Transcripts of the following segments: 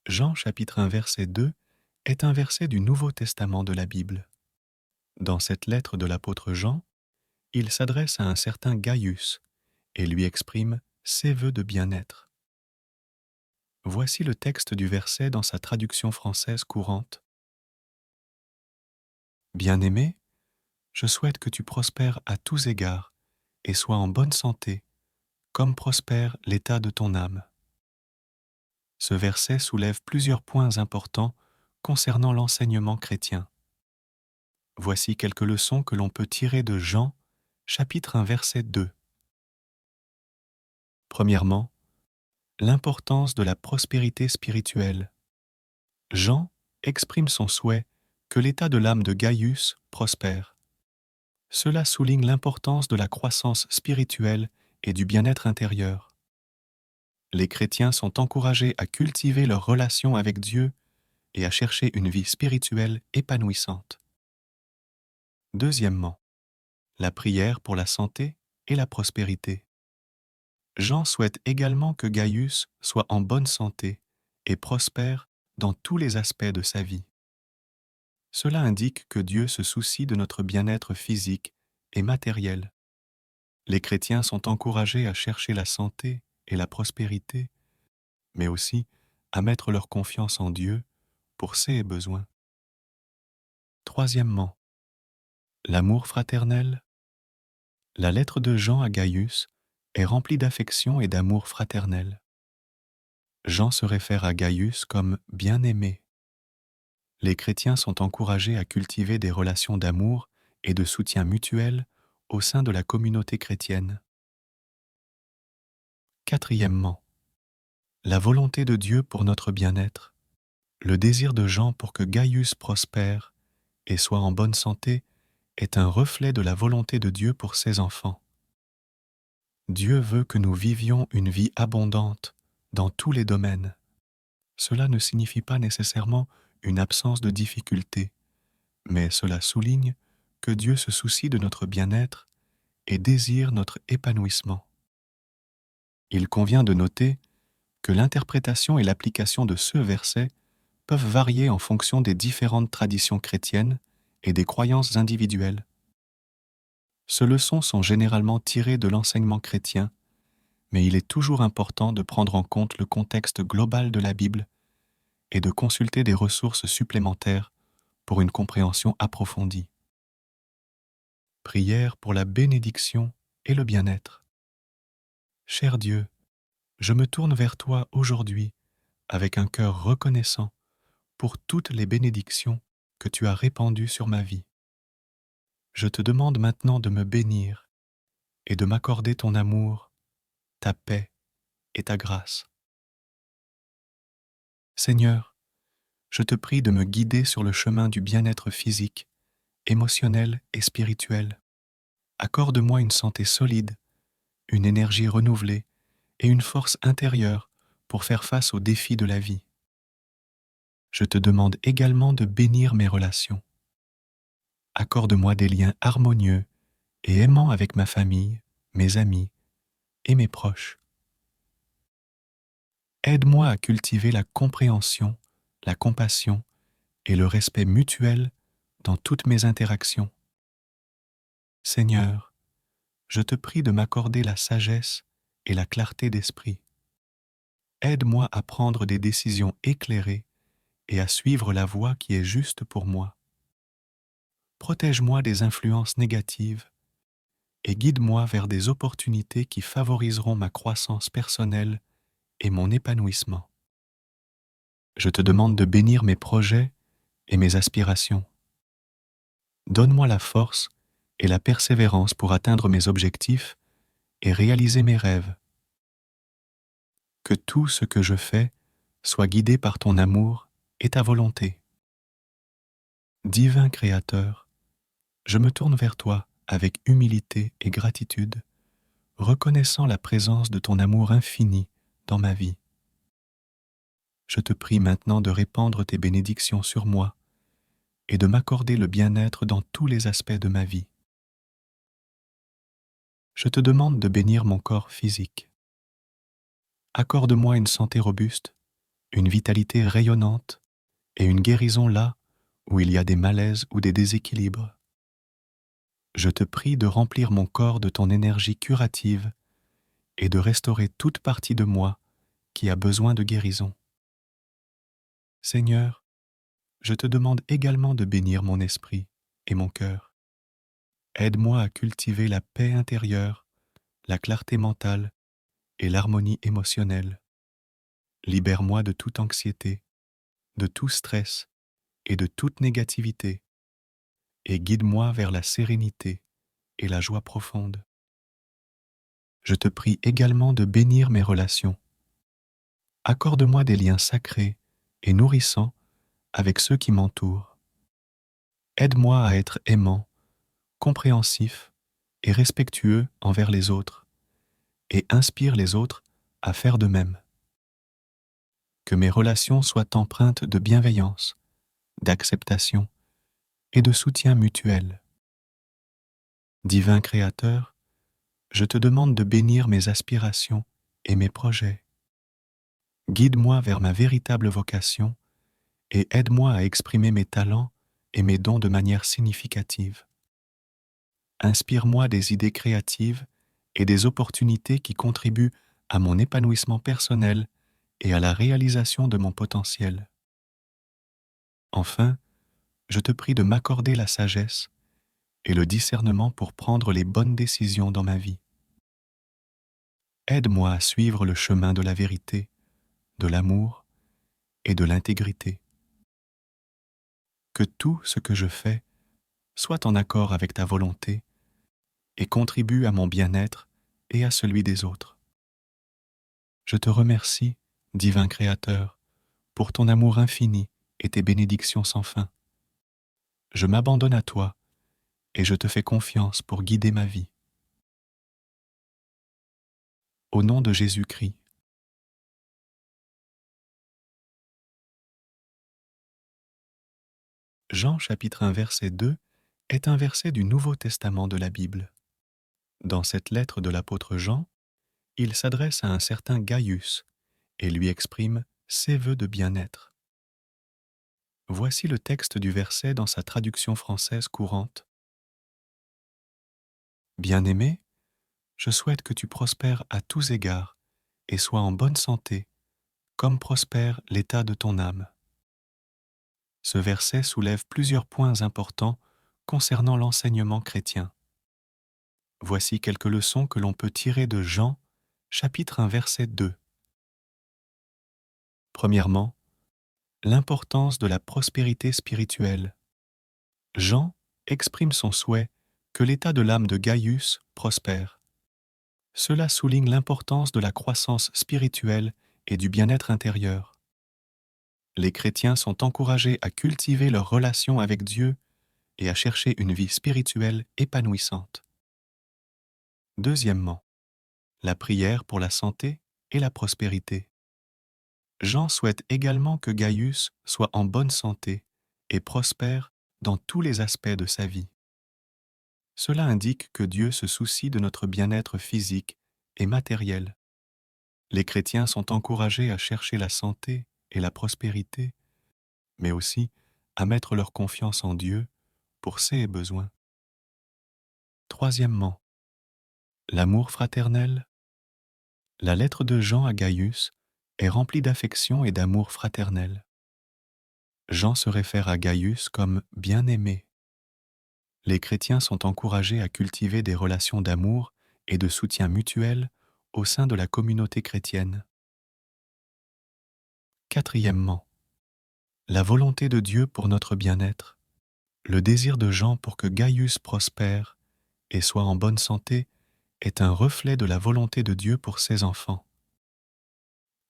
Jean chapitre 1 verset 2 est un verset du Nouveau Testament de la Bible. Dans cette lettre de l'apôtre Jean, il s'adresse à un certain Gaius et lui exprime ses vœux de bien-être. Voici le texte du verset dans sa traduction française courante. Bien-aimé, je souhaite que tu prospères à tous égards et sois en bonne santé, comme prospère l'état de ton âme. Ce verset soulève plusieurs points importants concernant l'enseignement chrétien. Voici quelques leçons que l'on peut tirer de Jean, chapitre 1, verset 2. Premièrement, l'importance de la prospérité spirituelle. Jean exprime son souhait que l'état de l'âme de Gaius prospère. Cela souligne l'importance de la croissance spirituelle et du bien-être intérieur. Les chrétiens sont encouragés à cultiver leur relation avec Dieu et à chercher une vie spirituelle épanouissante. Deuxièmement, la prière pour la santé et la prospérité. Jean souhaite également que Gaius soit en bonne santé et prospère dans tous les aspects de sa vie. Cela indique que Dieu se soucie de notre bien-être physique et matériel. Les chrétiens sont encouragés à chercher la santé et la prospérité, mais aussi à mettre leur confiance en Dieu pour ses besoins. Troisièmement, l'amour fraternel. La lettre de Jean à Gaius est remplie d'affection et d'amour fraternel. Jean se réfère à Gaius comme bien-aimé. Les chrétiens sont encouragés à cultiver des relations d'amour et de soutien mutuel au sein de la communauté chrétienne. Quatrièmement, la volonté de Dieu pour notre bien-être. Le désir de Jean pour que Gaius prospère et soit en bonne santé est un reflet de la volonté de Dieu pour ses enfants. Dieu veut que nous vivions une vie abondante dans tous les domaines. Cela ne signifie pas nécessairement une absence de difficultés, mais cela souligne que Dieu se soucie de notre bien-être et désire notre épanouissement. Il convient de noter que l'interprétation et l'application de ce verset peuvent varier en fonction des différentes traditions chrétiennes et des croyances individuelles. Ces leçons sont généralement tirées de l'enseignement chrétien, mais il est toujours important de prendre en compte le contexte global de la Bible et de consulter des ressources supplémentaires pour une compréhension approfondie. Prière pour la bénédiction et le bien-être. Cher Dieu, je me tourne vers toi aujourd'hui avec un cœur reconnaissant pour toutes les bénédictions que tu as répandues sur ma vie. Je te demande maintenant de me bénir et de m'accorder ton amour, ta paix et ta grâce. Seigneur, je te prie de me guider sur le chemin du bien-être physique, émotionnel et spirituel. Accorde-moi une santé solide, une énergie renouvelée et une force intérieure pour faire face aux défis de la vie. Je te demande également de bénir mes relations. Accorde-moi des liens harmonieux et aimants avec ma famille, mes amis et mes proches. Aide-moi à cultiver la compréhension, la compassion et le respect mutuel dans toutes mes interactions. Seigneur, je te prie de m'accorder la sagesse et la clarté d'esprit. Aide-moi à prendre des décisions éclairées et à suivre la voie qui est juste pour moi. Protège-moi des influences négatives et guide-moi vers des opportunités qui favoriseront ma croissance personnelle et mon épanouissement. Je te demande de bénir mes projets et mes aspirations. Donne-moi la force et la persévérance pour atteindre mes objectifs et réaliser mes rêves. Que tout ce que je fais soit guidé par ton amour et ta volonté. Divin Créateur, je me tourne vers toi avec humilité et gratitude, reconnaissant la présence de ton amour infini dans ma vie. Je te prie maintenant de répandre tes bénédictions sur moi et de m'accorder le bien-être dans tous les aspects de ma vie. Je te demande de bénir mon corps physique. Accorde-moi une santé robuste une vitalité rayonnante et une guérison là où il y a des malaises ou des déséquilibres. Je te prie de remplir mon corps de ton énergie curative et de restaurer toute partie de moi qui a besoin de guérison. Seigneur, je te demande également de bénir mon esprit et mon cœur. Aide-moi à cultiver la paix intérieure, la clarté mentale et l'harmonie émotionnelle. Libère-moi de toute anxiété, de tout stress et de toute négativité, et guide-moi vers la sérénité et la joie profonde. Je te prie également de bénir mes relations. Accorde-moi des liens sacrés et nourrissants avec ceux qui m'entourent. Aide-moi à être aimant, compréhensif et respectueux envers les autres, et inspire les autres à faire de même. Que mes relations soient empreintes de bienveillance, d'acceptation et de soutien mutuel. Divin Créateur, je te demande de bénir mes aspirations et mes projets. Guide-moi vers ma véritable vocation et aide-moi à exprimer mes talents et mes dons de manière significative. Inspire-moi des idées créatives et des opportunités qui contribuent à mon épanouissement personnel et à la réalisation de mon potentiel. Enfin, je te prie de m'accorder la sagesse et le discernement pour prendre les bonnes décisions dans ma vie. Aide-moi à suivre le chemin de la vérité, de l'amour et de l'intégrité. Que tout ce que je fais soit en accord avec ta volonté et contribue à mon bien-être et à celui des autres. Je te remercie, divin Créateur, pour ton amour infini et tes bénédictions sans fin. Je m'abandonne à toi et je te fais confiance pour guider ma vie. Au nom de Jésus-Christ. Jean chapitre 1 verset 2 est un verset du Nouveau Testament de la Bible. Dans cette lettre de l'apôtre Jean, il s'adresse à un certain Gaius et lui exprime ses vœux de bien-être. Voici le texte du verset dans sa traduction française courante. Bien-aimé, je souhaite que tu prospères à tous égards et sois en bonne santé, comme prospère l'état de ton âme. Ce verset soulève plusieurs points importants concernant l'enseignement chrétien. Voici quelques leçons que l'on peut tirer de Jean, chapitre 1, verset 2. Premièrement, l'importance de la prospérité spirituelle. Jean exprime son souhait que l'état de l'âme de Gaius prospère. Cela souligne l'importance de la croissance spirituelle et du bien-être intérieur. Les chrétiens sont encouragés à cultiver leur relation avec Dieu et à chercher une vie spirituelle épanouissante. Deuxièmement, la prière pour la santé et la prospérité. Jean souhaite également que Gaius soit en bonne santé et prospère dans tous les aspects de sa vie. Cela indique que Dieu se soucie de notre bien-être physique et matériel. Les chrétiens sont encouragés à chercher la santé et la prospérité, mais aussi à mettre leur confiance en Dieu pour ses besoins. Troisièmement, l'amour fraternel. La lettre de Jean à Gaius est remplie d'affection et d'amour fraternel. Jean se réfère à Gaius comme bien-aimé. Les chrétiens sont encouragés à cultiver des relations d'amour et de soutien mutuel au sein de la communauté chrétienne. Quatrièmement, la volonté de Dieu pour notre bien-être. Le désir de Jean pour que Gaius prospère et soit en bonne santé est un reflet de la volonté de Dieu pour ses enfants.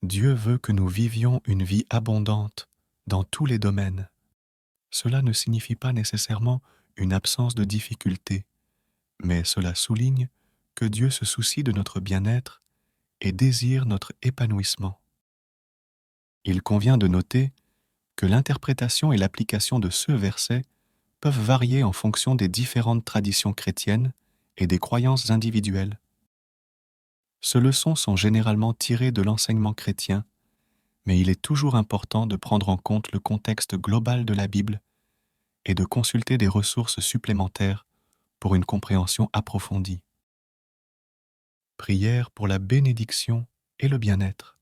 Dieu veut que nous vivions une vie abondante dans tous les domaines. Cela ne signifie pas nécessairement une absence de difficultés, mais cela souligne que Dieu se soucie de notre bien-être et désire notre épanouissement. Il convient de noter que l'interprétation et l'application de ce verset peuvent varier en fonction des différentes traditions chrétiennes et des croyances individuelles. Ces leçons sont généralement tirées de l'enseignement chrétien, mais il est toujours important de prendre en compte le contexte global de la Bible et de consulter des ressources supplémentaires pour une compréhension approfondie. Prière pour la bénédiction et le bien-être.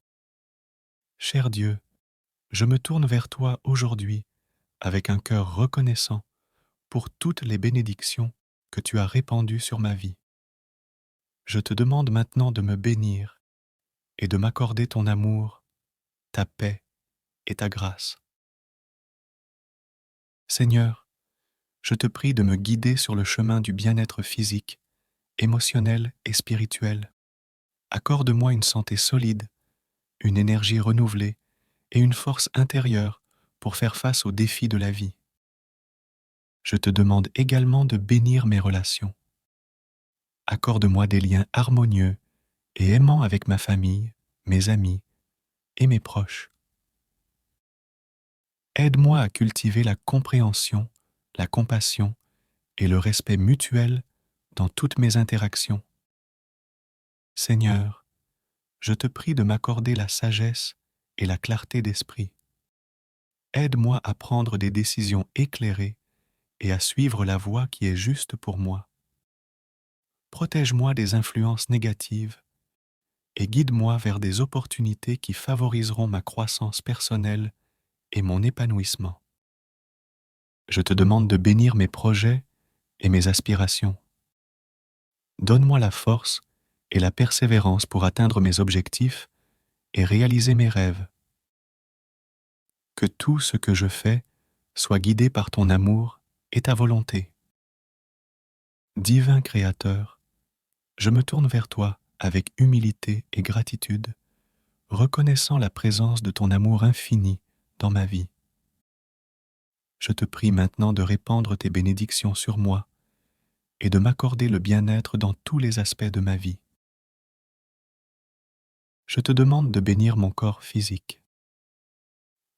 Cher Dieu, je me tourne vers toi aujourd'hui avec un cœur reconnaissant pour toutes les bénédictions que tu as répandues sur ma vie. Je te demande maintenant de me bénir et de m'accorder ton amour, ta paix et ta grâce. Seigneur, je te prie de me guider sur le chemin du bien-être physique, émotionnel et spirituel. Accorde-moi une santé solide, une énergie renouvelée et une force intérieure pour faire face aux défis de la vie. Je te demande également de bénir mes relations. Accorde-moi des liens harmonieux et aimants avec ma famille, mes amis et mes proches. Aide-moi à cultiver la compréhension, la compassion et le respect mutuel dans toutes mes interactions. Seigneur, je te prie de m'accorder la sagesse et la clarté d'esprit. Aide-moi à prendre des décisions éclairées et à suivre la voie qui est juste pour moi. Protège-moi des influences négatives et guide-moi vers des opportunités qui favoriseront ma croissance personnelle et mon épanouissement. Je te demande de bénir mes projets et mes aspirations. Donne-moi la force et la persévérance pour atteindre mes objectifs et réaliser mes rêves. Que tout ce que je fais soit guidé par ton amour et ta volonté. Divin Créateur, je me tourne vers toi avec humilité et gratitude, reconnaissant la présence de ton amour infini dans ma vie. Je te prie maintenant de répandre tes bénédictions sur moi et de m'accorder le bien-être dans tous les aspects de ma vie. Je te demande de bénir mon corps physique.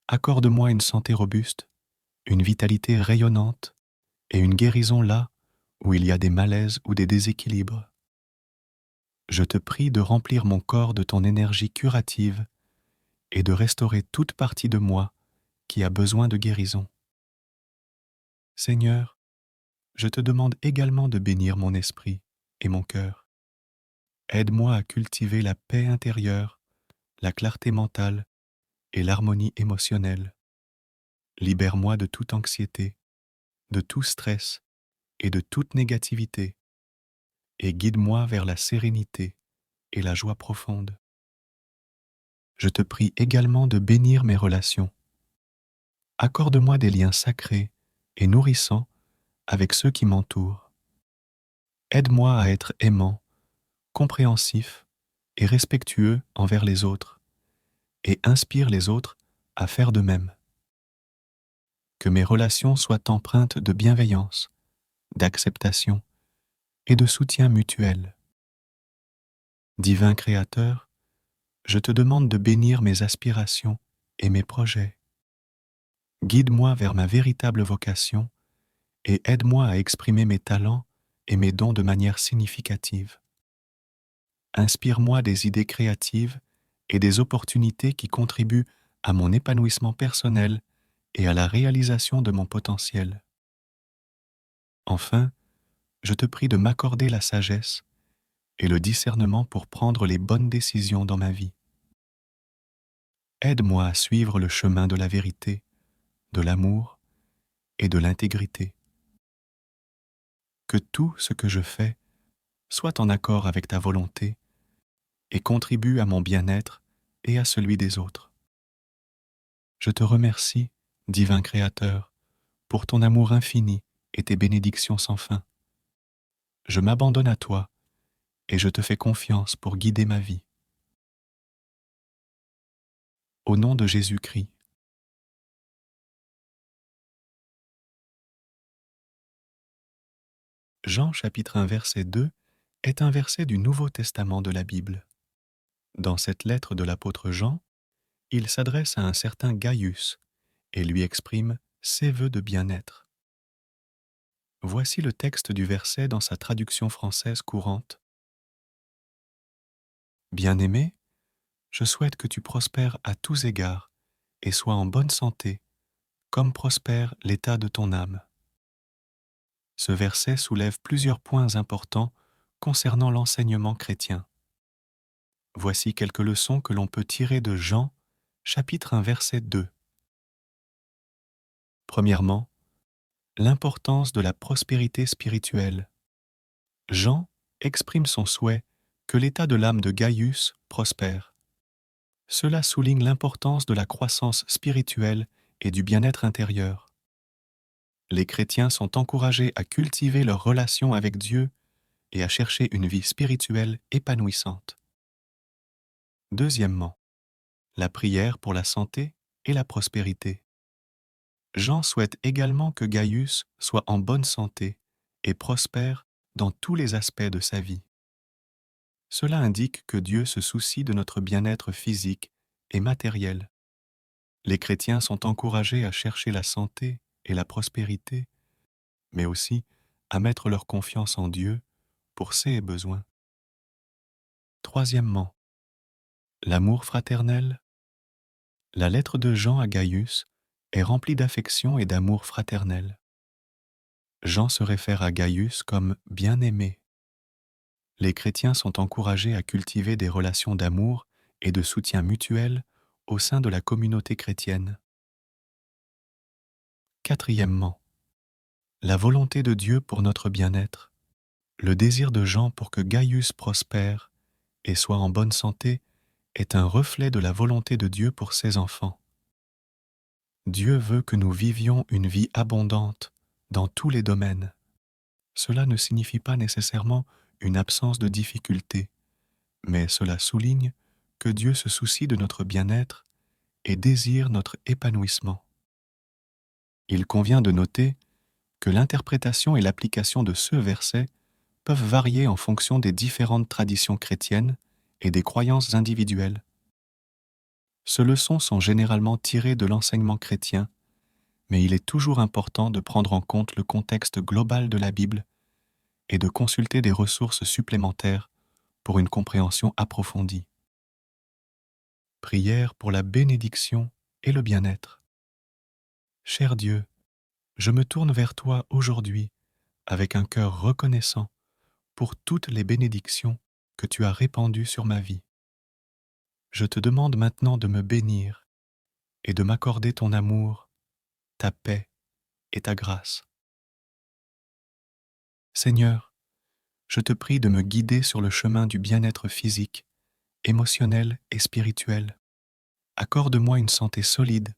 Accorde-moi une santé robuste, une vitalité rayonnante et une guérison là où il y a des malaises ou des déséquilibres. Je te prie de remplir mon corps de ton énergie curative et de restaurer toute partie de moi qui a besoin de guérison. Seigneur, je te demande également de bénir mon esprit et mon cœur. Aide-moi à cultiver la paix intérieure, la clarté mentale et l'harmonie émotionnelle. Libère-moi de toute anxiété, de tout stress et de toute négativité, et guide-moi vers la sérénité et la joie profonde. Je te prie également de bénir mes relations. Accorde-moi des liens sacrés et nourrissants avec ceux qui m'entourent. Aide-moi à être aimant, compréhensif et respectueux envers les autres, et inspire les autres à faire de même. Que mes relations soient empreintes de bienveillance, d'acceptation et de soutien mutuel. Divin Créateur, je te demande de bénir mes aspirations et mes projets. Guide-moi vers ma véritable vocation et aide-moi à exprimer mes talents et mes dons de manière significative. Inspire-moi des idées créatives et des opportunités qui contribuent à mon épanouissement personnel et à la réalisation de mon potentiel. Enfin, je te prie de m'accorder la sagesse et le discernement pour prendre les bonnes décisions dans ma vie. Aide-moi à suivre le chemin de la vérité, de l'amour et de l'intégrité. Que tout ce que je fais soit en accord avec ta volonté et contribue à mon bien-être et à celui des autres. Je te remercie, divin Créateur, pour ton amour infini et tes bénédictions sans fin. Je m'abandonne à toi et je te fais confiance pour guider ma vie. Au nom de Jésus-Christ. Jean chapitre 1 verset 2 est un verset du Nouveau Testament de la Bible. Dans cette lettre de l'apôtre Jean, il s'adresse à un certain Gaius et lui exprime ses vœux de bien-être. Voici le texte du verset dans sa traduction française courante. Bien-aimés, Je souhaite que tu prospères à tous égards et sois en bonne santé, comme prospère l'état de ton âme. Ce verset soulève plusieurs points importants concernant l'enseignement chrétien. Voici quelques leçons que l'on peut tirer de Jean, chapitre 1, verset 2. Premièrement, l'importance de la prospérité spirituelle. Jean exprime son souhait que l'état de l'âme de Gaius prospère. Cela souligne l'importance de la croissance spirituelle et du bien-être intérieur. Les chrétiens sont encouragés à cultiver leur relation avec Dieu et à chercher une vie spirituelle épanouissante. Deuxièmement, la prière pour la santé et la prospérité. Jean souhaite également que Gaius soit en bonne santé et prospère dans tous les aspects de sa vie. Cela indique que Dieu se soucie de notre bien-être physique et matériel. Les chrétiens sont encouragés à chercher la santé et la prospérité, mais aussi à mettre leur confiance en Dieu pour ses besoins. Troisièmement, l'amour fraternel. La lettre de Jean à Gaius est remplie d'affection et d'amour fraternel. Jean se réfère à Gaius comme bien-aimé. Les chrétiens sont encouragés à cultiver des relations d'amour et de soutien mutuel au sein de la communauté chrétienne. Quatrièmement, la volonté de Dieu pour notre bien-être. Le désir de Jean pour que Gaius prospère et soit en bonne santé est un reflet de la volonté de Dieu pour ses enfants. Dieu veut que nous vivions une vie abondante dans tous les domaines. Cela ne signifie pas nécessairement une absence de difficultés, mais cela souligne que Dieu se soucie de notre bien-être et désire notre épanouissement. Il convient de noter que l'interprétation et l'application de ce verset peuvent varier en fonction des différentes traditions chrétiennes et des croyances individuelles. Ces leçons sont généralement tirées de l'enseignement chrétien, mais il est toujours important de prendre en compte le contexte global de la Bible et de consulter des ressources supplémentaires pour une compréhension approfondie. Prière pour la bénédiction et le bien-être. Cher Dieu, je me tourne vers toi aujourd'hui avec un cœur reconnaissant pour toutes les bénédictions que tu as répandues sur ma vie. Je te demande maintenant de me bénir et de m'accorder ton amour, ta paix et ta grâce. Seigneur, je te prie de me guider sur le chemin du bien-être physique, émotionnel et spirituel. Accorde-moi une santé solide,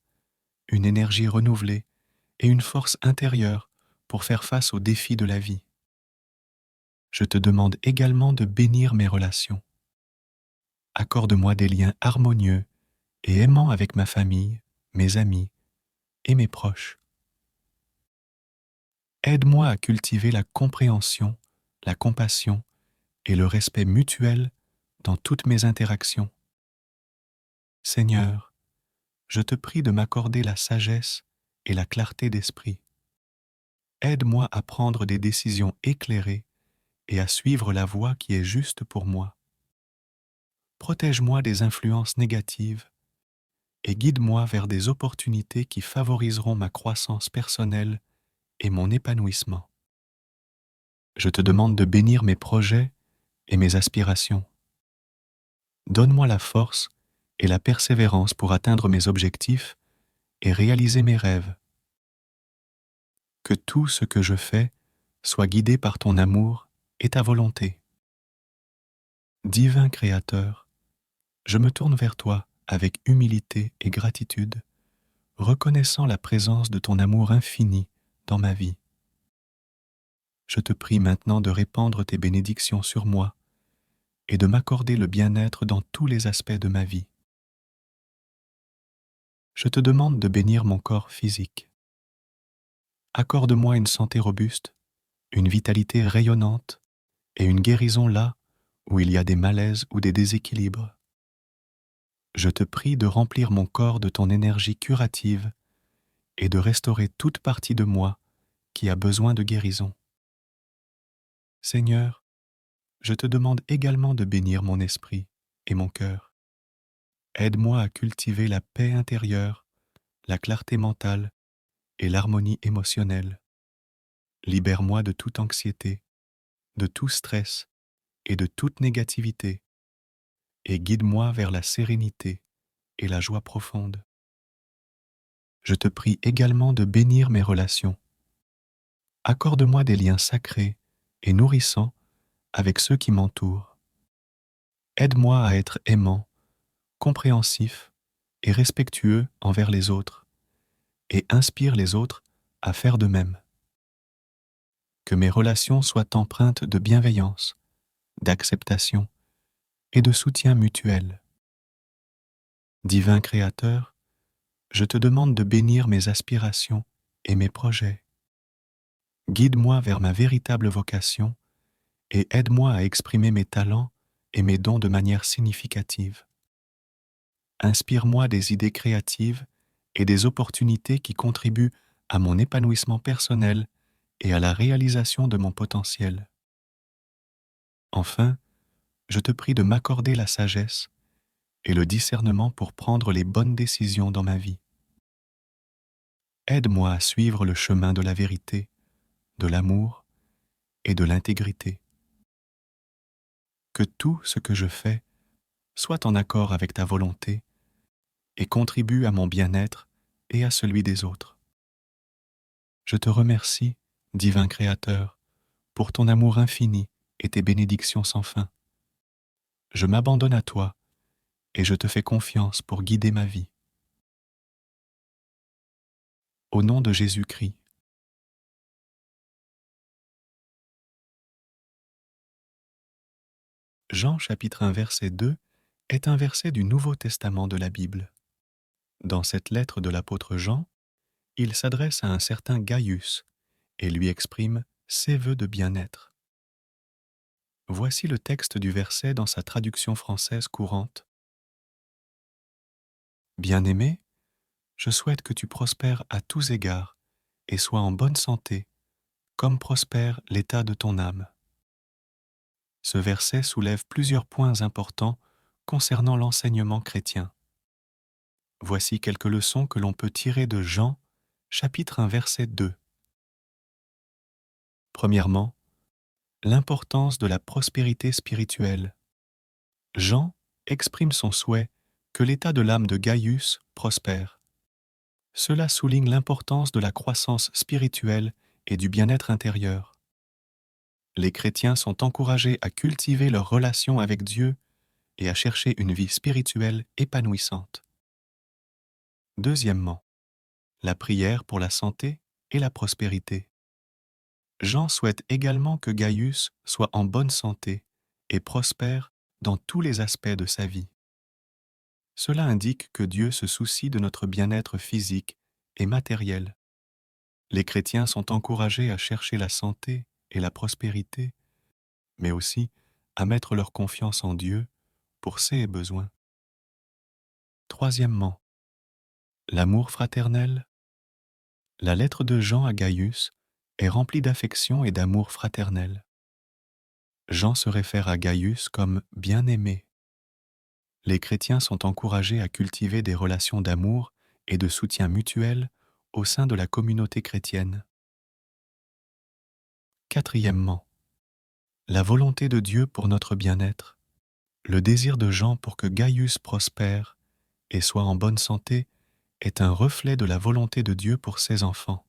une énergie renouvelée et une force intérieure pour faire face aux défis de la vie. Je te demande également de bénir mes relations. Accorde-moi des liens harmonieux et aimants avec ma famille, mes amis et mes proches. Aide-moi à cultiver la compréhension, la compassion et le respect mutuel dans toutes mes interactions. Seigneur, je te prie de m'accorder la sagesse et la clarté d'esprit. Aide-moi à prendre des décisions éclairées et à suivre la voie qui est juste pour moi. Protège-moi des influences négatives et guide-moi vers des opportunités qui favoriseront ma croissance personnelle et mon épanouissement. Je te demande de bénir mes projets et mes aspirations. Donne-moi la force et la persévérance pour atteindre mes objectifs et réaliser mes rêves. Que tout ce que je fais soit guidé par ton amour et ta volonté. Divin Créateur, je me tourne vers toi avec humilité et gratitude, reconnaissant la présence de ton amour infini dans ma vie. Je te prie maintenant de répandre tes bénédictions sur moi et de m'accorder le bien-être dans tous les aspects de ma vie. Je te demande de bénir mon corps physique. Accorde-moi une santé robuste, une vitalité rayonnante et une guérison là où il y a des malaises ou des déséquilibres. Je te prie de remplir mon corps de ton énergie curative et de restaurer toute partie de moi qui a besoin de guérison. Seigneur, je te demande également de bénir mon esprit et mon cœur. Aide-moi à cultiver la paix intérieure, la clarté mentale et l'harmonie émotionnelle. Libère-moi de toute anxiété, de tout stress et de toute négativité, et guide-moi vers la sérénité et la joie profonde. Je te prie également de bénir mes relations. Accorde-moi des liens sacrés et nourrissants avec ceux qui m'entourent. Aide-moi à être aimant, compréhensif et respectueux envers les autres, et inspire les autres à faire de même. Que mes relations soient empreintes de bienveillance, d'acceptation et de soutien mutuel. Divin Créateur, je te demande de bénir mes aspirations et mes projets. Guide-moi vers ma véritable vocation et aide-moi à exprimer mes talents et mes dons de manière significative. Inspire-moi des idées créatives et des opportunités qui contribuent à mon épanouissement personnel et à la réalisation de mon potentiel. Enfin, je te prie de m'accorder la sagesse et le discernement pour prendre les bonnes décisions dans ma vie. Aide-moi à suivre le chemin de la vérité, de l'amour et de l'intégrité. Que tout ce que je fais soit en accord avec ta volonté et contribue à mon bien-être et à celui des autres. Je te remercie, divin Créateur, pour ton amour infini et tes bénédictions sans fin. Je m'abandonne à toi et je te fais confiance pour guider ma vie. Au nom de Jésus-Christ. Jean chapitre 1 verset 2 est un verset du Nouveau Testament de la Bible. Dans cette lettre de l'apôtre Jean, il s'adresse à un certain Gaius et lui exprime ses vœux de bien-être. Voici le texte du verset dans sa traduction française courante. Bien-aimé, je souhaite que tu prospères à tous égards et sois en bonne santé, comme prospère l'état de ton âme. Ce verset soulève plusieurs points importants concernant l'enseignement chrétien. Voici quelques leçons que l'on peut tirer de Jean, chapitre 1, verset 2. Premièrement, l'importance de la prospérité spirituelle. Jean exprime son souhait que l'état de l'âme de Gaius prospère. Cela souligne l'importance de la croissance spirituelle et du bien-être intérieur. Les chrétiens sont encouragés à cultiver leur relation avec Dieu et à chercher une vie spirituelle épanouissante. Deuxièmement, la prière pour la santé et la prospérité. Jean souhaite également que Gaius soit en bonne santé et prospère dans tous les aspects de sa vie. Cela indique que Dieu se soucie de notre bien-être physique et matériel. Les chrétiens sont encouragés à chercher la santé et la prospérité, mais aussi à mettre leur confiance en Dieu pour ses besoins. Troisièmement, l'amour fraternel. La lettre de Jean à Gaius est remplie d'affection et d'amour fraternel. Jean se réfère à Gaius comme bien-aimé. Les chrétiens sont encouragés à cultiver des relations d'amour et de soutien mutuel au sein de la communauté chrétienne. Quatrièmement, la volonté de Dieu pour notre bien-être. Le désir de Jean pour que Gaius prospère et soit en bonne santé est un reflet de la volonté de Dieu pour ses enfants.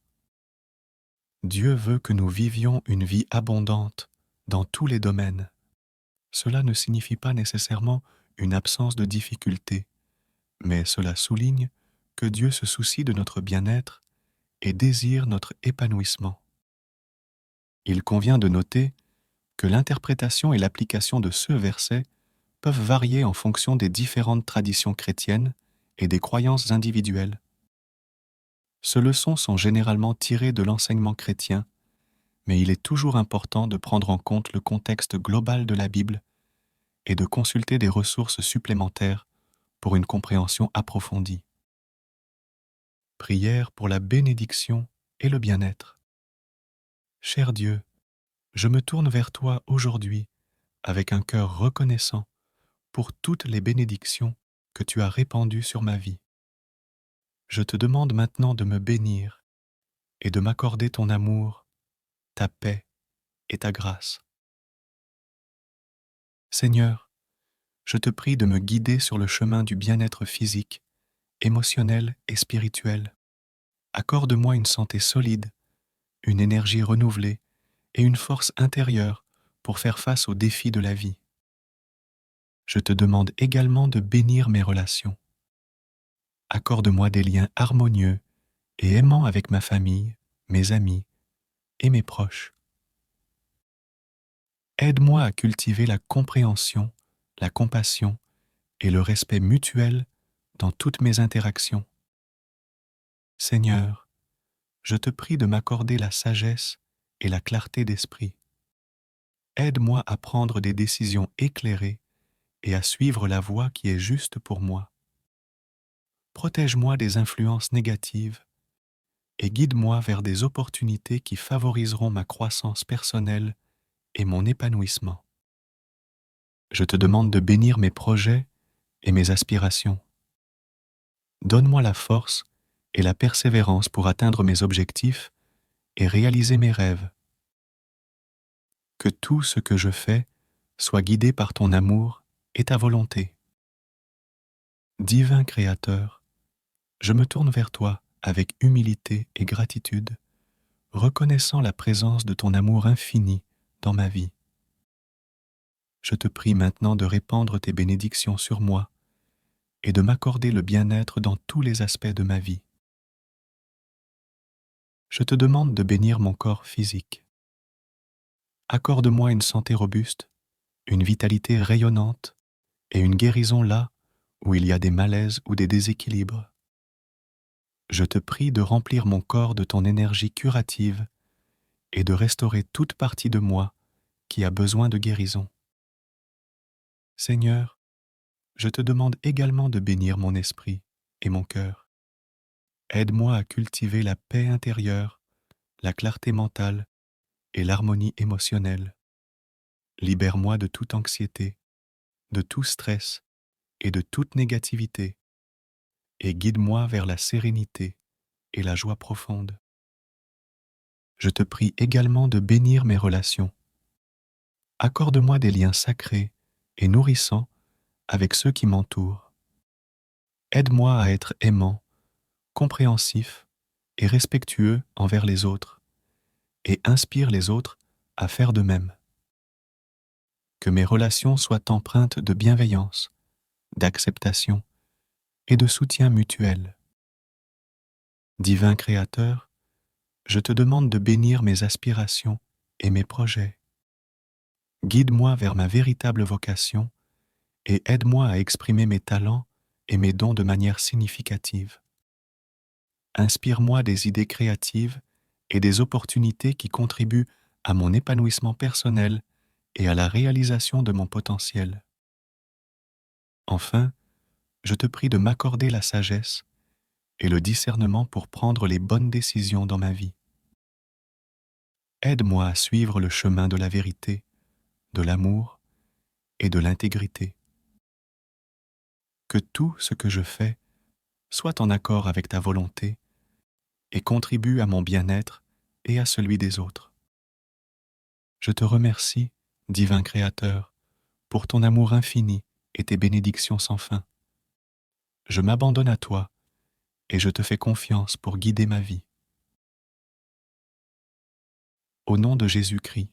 Dieu veut que nous vivions une vie abondante dans tous les domaines. Cela ne signifie pas nécessairement une absence de difficultés, mais cela souligne que Dieu se soucie de notre bien-être et désire notre épanouissement. Il convient de noter que l'interprétation et l'application de ce verset peuvent varier en fonction des différentes traditions chrétiennes et des croyances individuelles. Ces leçons sont généralement tirées de l'enseignement chrétien, mais il est toujours important de prendre en compte le contexte global de la Bible et de consulter des ressources supplémentaires pour une compréhension approfondie. Prière pour la bénédiction et le bien-être. Cher Dieu, je me tourne vers toi aujourd'hui avec un cœur reconnaissant pour toutes les bénédictions que tu as répandu sur ma vie. Je te demande maintenant de me bénir et de m'accorder ton amour, ta paix et ta grâce. Seigneur, je te prie de me guider sur le chemin du bien-être physique, émotionnel et spirituel. Accorde-moi une santé solide, une énergie renouvelée et une force intérieure pour faire face aux défis de la vie. Je te demande également de bénir mes relations. Accorde-moi des liens harmonieux et aimants avec ma famille, mes amis et mes proches. Aide-moi à cultiver la compréhension, la compassion et le respect mutuel dans toutes mes interactions. Seigneur, je te prie de m'accorder la sagesse et la clarté d'esprit. Aide-moi à prendre des décisions éclairées et à suivre la voie qui est juste pour moi. Protège-moi des influences négatives et guide-moi vers des opportunités qui favoriseront ma croissance personnelle et mon épanouissement. Je te demande de bénir mes projets et mes aspirations. Donne-moi la force et la persévérance pour atteindre mes objectifs et réaliser mes rêves. Que tout ce que je fais soit guidé par ton amour et ta volonté. Divin Créateur, je me tourne vers toi avec humilité et gratitude, reconnaissant la présence de ton amour infini dans ma vie. Je te prie maintenant de répandre tes bénédictions sur moi et de m'accorder le bien-être dans tous les aspects de ma vie. Je te demande de bénir mon corps physique. Accorde-moi une santé robuste, une vitalité rayonnante et une guérison là où il y a des malaises ou des déséquilibres. Je te prie de remplir mon corps de ton énergie curative et de restaurer toute partie de moi qui a besoin de guérison. Seigneur, je te demande également de bénir mon esprit et mon cœur. Aide-moi à cultiver la paix intérieure, la clarté mentale et l'harmonie émotionnelle. Libère-moi de toute anxiété, de tout stress et de toute négativité, et guide-moi vers la sérénité et la joie profonde. Je te prie également de bénir mes relations. Accorde-moi des liens sacrés et nourrissants avec ceux qui m'entourent. Aide-moi à être aimant, compréhensif et respectueux envers les autres, et inspire les autres à faire de même. Que mes relations soient empreintes de bienveillance, d'acceptation et de soutien mutuel. Divin Créateur, je te demande de bénir mes aspirations et mes projets. Guide-moi vers ma véritable vocation et aide-moi à exprimer mes talents et mes dons de manière significative. Inspire-moi des idées créatives et des opportunités qui contribuent à mon épanouissement personnel et à la réalisation de mon potentiel. Enfin, je te prie de m'accorder la sagesse et le discernement pour prendre les bonnes décisions dans ma vie. Aide-moi à suivre le chemin de la vérité, de l'amour et de l'intégrité. Que tout ce que je fais soit en accord avec ta volonté et contribue à mon bien-être et à celui des autres. Je te remercie, divin Créateur, pour ton amour infini et tes bénédictions sans fin. Je m'abandonne à toi et je te fais confiance pour guider ma vie. Au nom de Jésus-Christ.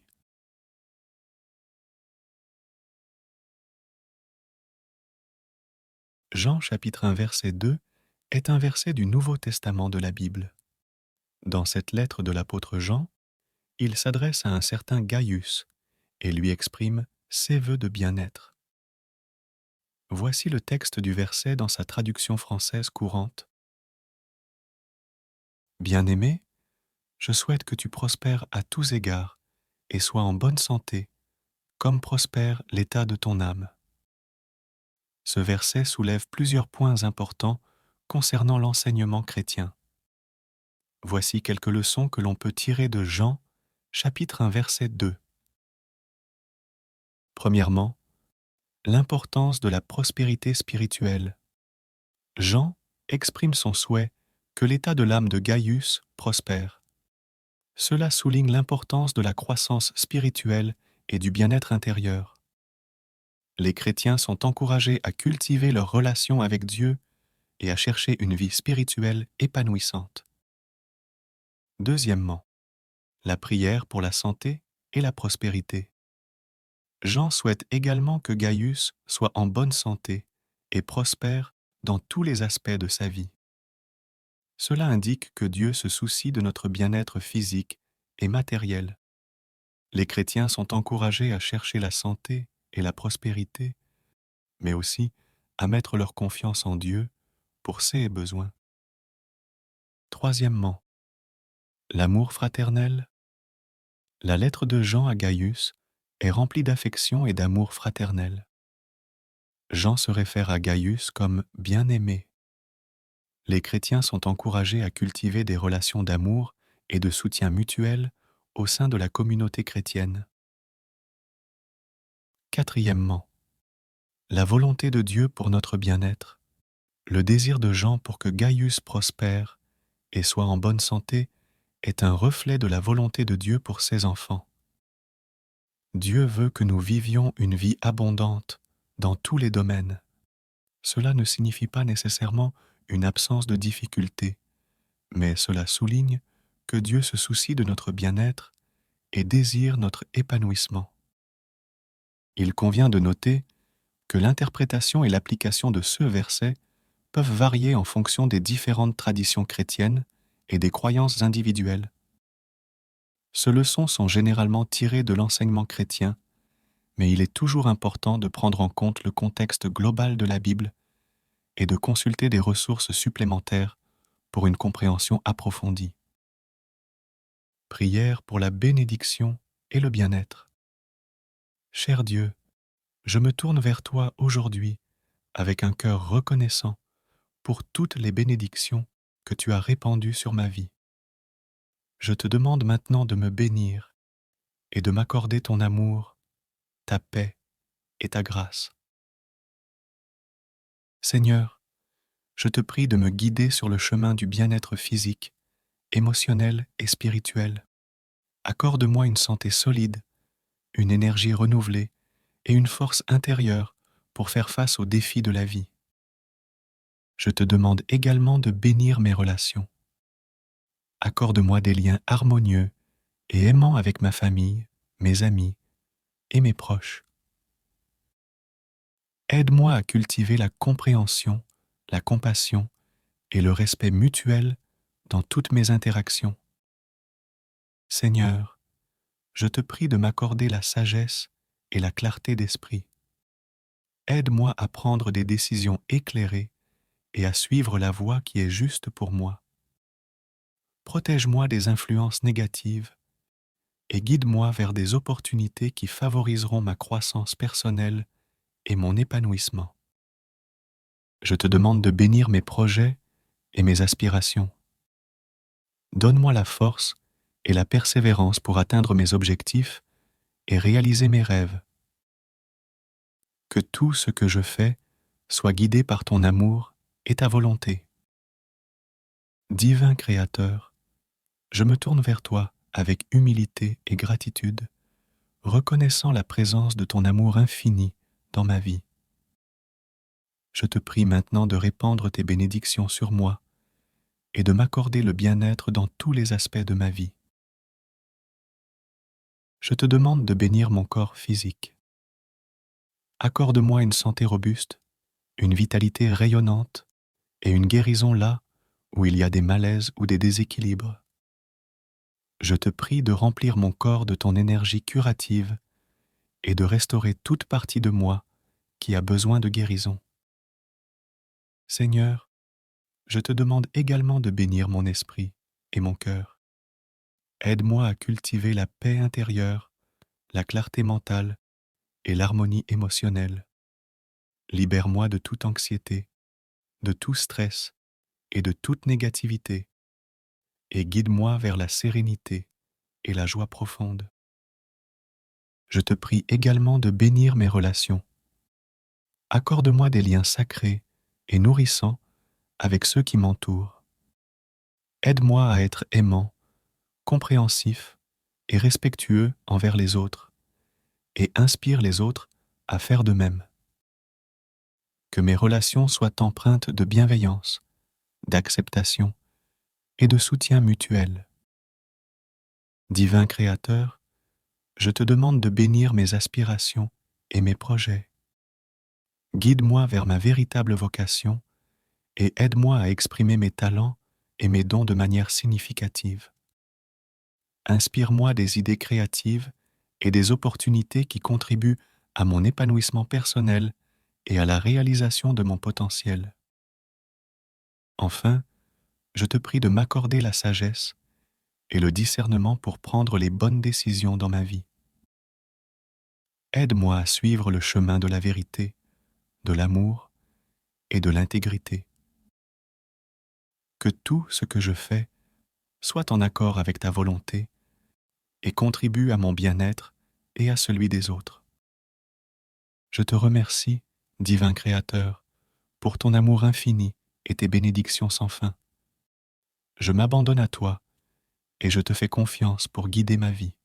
Jean chapitre 1 verset 2 est un verset du Nouveau Testament de la Bible. Dans cette lettre de l'apôtre Jean, il s'adresse à un certain Gaius et lui exprime ses vœux de bien-être. Voici le texte du verset dans sa traduction française courante. Bien-aimé, je souhaite que tu prospères à tous égards et sois en bonne santé, comme prospère l'état de ton âme. Ce verset soulève plusieurs points importants concernant l'enseignement chrétien. Voici quelques leçons que l'on peut tirer de Jean, chapitre 1, verset 2. Premièrement, l'importance de la prospérité spirituelle. Jean exprime son souhait que l'état de l'âme de Gaius prospère. Cela souligne l'importance de la croissance spirituelle et du bien-être intérieur. Les chrétiens sont encouragés à cultiver leur relation avec Dieu et à chercher une vie spirituelle épanouissante. Deuxièmement, la prière pour la santé et la prospérité. Jean souhaite également que Gaius soit en bonne santé et prospère dans tous les aspects de sa vie. Cela indique que Dieu se soucie de notre bien-être physique et matériel. Les chrétiens sont encouragés à chercher la santé et la prospérité, mais aussi à mettre leur confiance en Dieu pour ses besoins. Troisièmement, l'amour fraternel. La lettre de Jean à Gaius est remplie d'affection et d'amour fraternel. Jean se réfère à Gaius comme bien-aimé. Les chrétiens sont encouragés à cultiver des relations d'amour et de soutien mutuel au sein de la communauté chrétienne. Quatrièmement, la volonté de Dieu pour notre bien-être. Le désir de Jean pour que Gaius prospère et soit en bonne santé est un reflet de la volonté de Dieu pour ses enfants. Dieu veut que nous vivions une vie abondante dans tous les domaines. Cela ne signifie pas nécessairement une absence de difficultés, mais cela souligne que Dieu se soucie de notre bien-être et désire notre épanouissement. Il convient de noter que l'interprétation et l'application de ce verset peuvent varier en fonction des différentes traditions chrétiennes et des croyances individuelles. Ces leçons sont généralement tirées de l'enseignement chrétien, mais il est toujours important de prendre en compte le contexte global de la Bible et de consulter des ressources supplémentaires pour une compréhension approfondie. Prière pour la bénédiction et le bien-être. Cher Dieu, je me tourne vers toi aujourd'hui avec un cœur reconnaissant pour toutes les bénédictions que tu as répandues sur ma vie. Je te demande maintenant de me bénir et de m'accorder ton amour, ta paix et ta grâce. Seigneur, je te prie de me guider sur le chemin du bien-être physique, émotionnel et spirituel. Accorde-moi une santé solide, une énergie renouvelée et une force intérieure pour faire face aux défis de la vie. Je te demande également de bénir mes relations. Accorde-moi des liens harmonieux et aimants avec ma famille, mes amis et mes proches. Aide-moi à cultiver la compréhension, la compassion et le respect mutuel dans toutes mes interactions. Seigneur, je te prie de m'accorder la sagesse et la clarté d'esprit. Aide-moi à prendre des décisions éclairées et à suivre la voie qui est juste pour moi. Protège-moi des influences négatives et guide-moi vers des opportunités qui favoriseront ma croissance personnelle et mon épanouissement. Je te demande de bénir mes projets et mes aspirations. Donne-moi la force et la persévérance pour atteindre mes objectifs et réaliser mes rêves. Que tout ce que je fais soit guidé par ton amour et ta volonté. Divin Créateur, je me tourne vers toi avec humilité et gratitude, reconnaissant la présence de ton amour infini dans ma vie. Je te prie maintenant de répandre tes bénédictions sur moi et de m'accorder le bien-être dans tous les aspects de ma vie. Je te demande de bénir mon corps physique. Accorde-moi une santé robuste, une vitalité rayonnante et une guérison là où il y a des malaises ou des déséquilibres. Je te prie de remplir mon corps de ton énergie curative et de restaurer toute partie de moi qui a besoin de guérison. Seigneur, je te demande également de bénir mon esprit et mon cœur. Aide-moi à cultiver la paix intérieure, la clarté mentale et l'harmonie émotionnelle. Libère-moi de toute anxiété, de tout stress et de toute négativité, et guide-moi vers la sérénité et la joie profonde. Je te prie également de bénir mes relations. Accorde-moi des liens sacrés et nourrissants avec ceux qui m'entourent. Aide-moi à être aimant, compréhensif et respectueux envers les autres, et inspire les autres à faire de même. Que mes relations soient empreintes de bienveillance, d'acceptation et de soutien mutuel. Divin Créateur, je te demande de bénir mes aspirations et mes projets. Guide-moi vers ma véritable vocation et aide-moi à exprimer mes talents et mes dons de manière significative. Inspire-moi des idées créatives et des opportunités qui contribuent à mon épanouissement personnel et à la réalisation de mon potentiel. Enfin, je te prie de m'accorder la sagesse et le discernement pour prendre les bonnes décisions dans ma vie. Aide-moi à suivre le chemin de la vérité, de l'amour et de l'intégrité. Que tout ce que je fais soit en accord avec ta volonté et contribue à mon bien-être et à celui des autres. Je te remercie, divin Créateur, pour ton amour infini et tes bénédictions sans fin. Je m'abandonne à toi et je te fais confiance pour guider ma vie.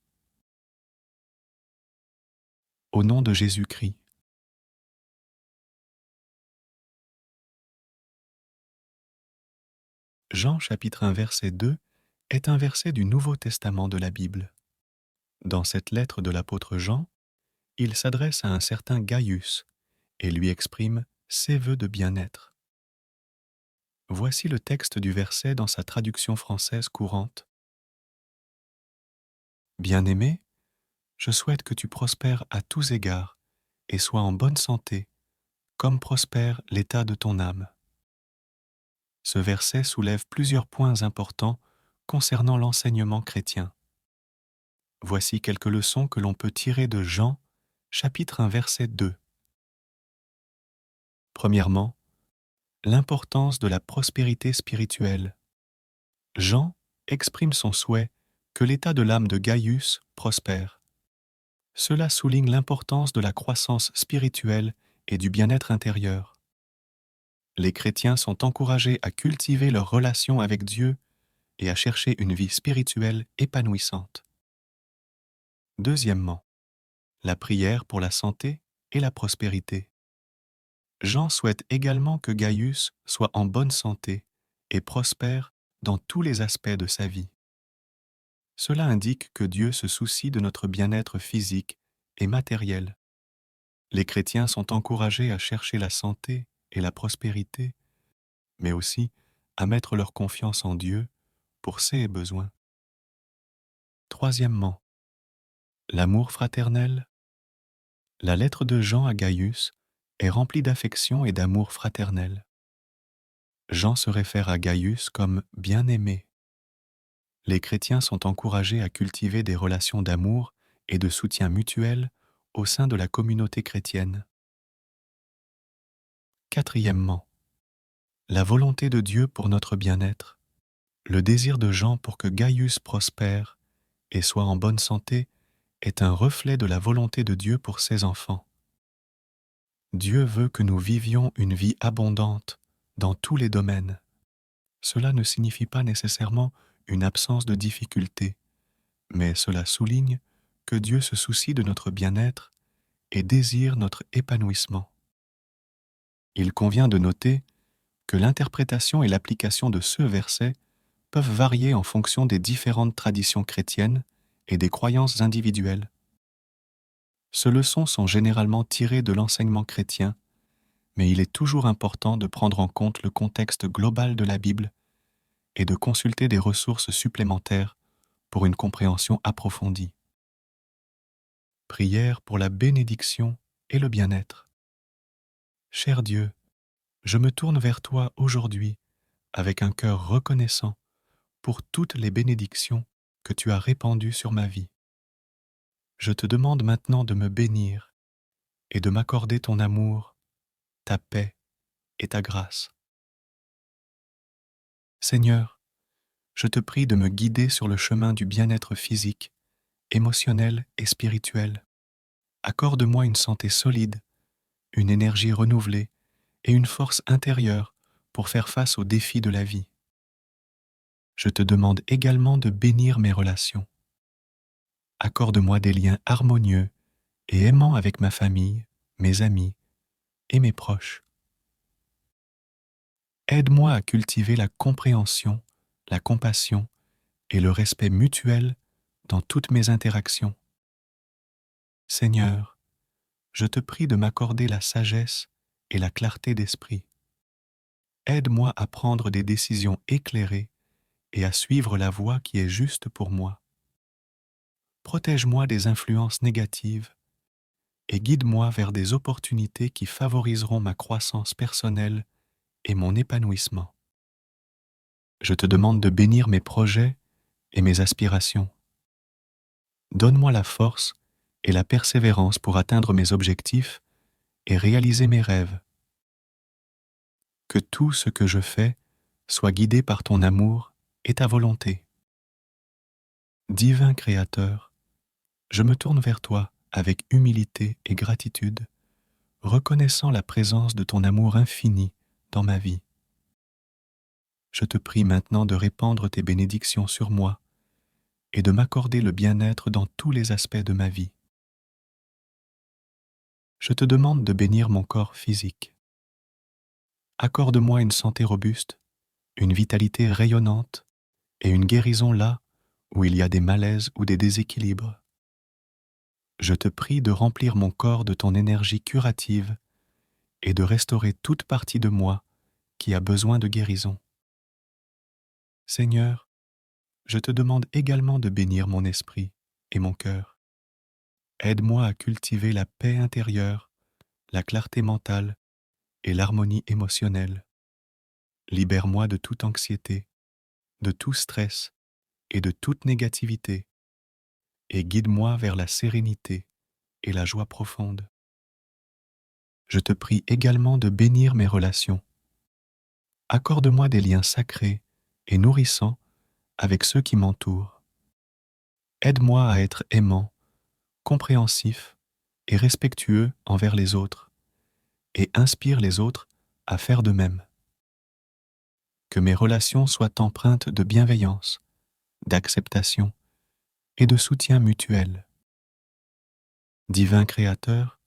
Au nom de Jésus-Christ. Jean chapitre 1 verset 2 est un verset du Nouveau Testament de la Bible. Dans cette lettre de l'apôtre Jean, il s'adresse à un certain Gaius et lui exprime ses vœux de bien-être. Voici le texte du verset dans sa traduction française courante. Bien-aimé, je souhaite que tu prospères à tous égards et sois en bonne santé, comme prospère l'état de ton âme. Ce verset soulève plusieurs points importants concernant l'enseignement chrétien. Voici quelques leçons que l'on peut tirer de Jean, chapitre 1, verset 2. Premièrement, l'importance de la prospérité spirituelle. Jean exprime son souhait que l'état de l'âme de Gaius prospère. Cela souligne l'importance de la croissance spirituelle et du bien-être intérieur. Les chrétiens sont encouragés à cultiver leur relation avec Dieu et à chercher une vie spirituelle épanouissante. Deuxièmement, la prière pour la santé et la prospérité. Jean souhaite également que Gaius soit en bonne santé et prospère dans tous les aspects de sa vie. Cela indique que Dieu se soucie de notre bien-être physique et matériel. Les chrétiens sont encouragés à chercher la santé et la prospérité, mais aussi à mettre leur confiance en Dieu pour ses besoins. Troisièmement, l'amour fraternel. La lettre de Jean à Gaius est remplie d'affection et d'amour fraternel. Jean se réfère à Gaius comme bien-aimé. Les chrétiens sont encouragés à cultiver des relations d'amour et de soutien mutuel au sein de la communauté chrétienne. Quatrièmement, la volonté de Dieu pour notre bien-être. Le désir de Jean pour que Gaius prospère et soit en bonne santé est un reflet de la volonté de Dieu pour ses enfants. Dieu veut que nous vivions une vie abondante dans tous les domaines. Cela ne signifie pas nécessairement une absence de difficultés, mais cela souligne que Dieu se soucie de notre bien-être et désire notre épanouissement. Il convient de noter que l'interprétation et l'application de ce verset peuvent varier en fonction des différentes traditions chrétiennes et des croyances individuelles. Ces leçons sont généralement tirées de l'enseignement chrétien, mais il est toujours important de prendre en compte le contexte global de la Bible et de consulter des ressources supplémentaires pour une compréhension approfondie. Prière pour la bénédiction et le bien-être. Cher Dieu, je me tourne vers toi aujourd'hui avec un cœur reconnaissant pour toutes les bénédictions que tu as répandues sur ma vie. Je te demande maintenant de me bénir et de m'accorder ton amour, ta paix et ta grâce. Seigneur, je te prie de me guider sur le chemin du bien-être physique, émotionnel et spirituel. Accorde-moi une santé solide, une énergie renouvelée et une force intérieure pour faire face aux défis de la vie. Je te demande également de bénir mes relations. Accorde-moi des liens harmonieux et aimants avec ma famille, mes amis et mes proches. Aide-moi à cultiver la compréhension, la compassion et le respect mutuel dans toutes mes interactions. Seigneur, je te prie de m'accorder la sagesse et la clarté d'esprit. Aide-moi à prendre des décisions éclairées et à suivre la voie qui est juste pour moi. Protège-moi des influences négatives et guide-moi vers des opportunités qui favoriseront ma croissance personnelle et mon épanouissement. Je te demande de bénir mes projets et mes aspirations. Donne-moi la force et la persévérance pour atteindre mes objectifs et réaliser mes rêves. Que tout ce que je fais soit guidé par ton amour et ta volonté. Divin Créateur, je me tourne vers toi avec humilité et gratitude, reconnaissant la présence de ton amour infini dans ma vie. Je te prie maintenant de répandre tes bénédictions sur moi et de m'accorder le bien-être dans tous les aspects de ma vie. Je te demande de bénir mon corps physique. Accorde-moi une santé robuste, une vitalité rayonnante et une guérison là où il y a des malaises ou des déséquilibres. Je te prie de remplir mon corps de ton énergie curative et de restaurer toute partie de moi qui a besoin de guérison. Seigneur, je te demande également de bénir mon esprit et mon cœur. Aide-moi à cultiver la paix intérieure, la clarté mentale et l'harmonie émotionnelle. Libère-moi de toute anxiété, de tout stress et de toute négativité, et guide-moi vers la sérénité et la joie profonde. Je te prie également de bénir mes relations. Accorde-moi des liens sacrés et nourrissants avec ceux qui m'entourent. Aide-moi à être aimant, compréhensif et respectueux envers les autres, et inspire les autres à faire de même. Que mes relations soient empreintes de bienveillance, d'acceptation et de soutien mutuel. Divin Créateur,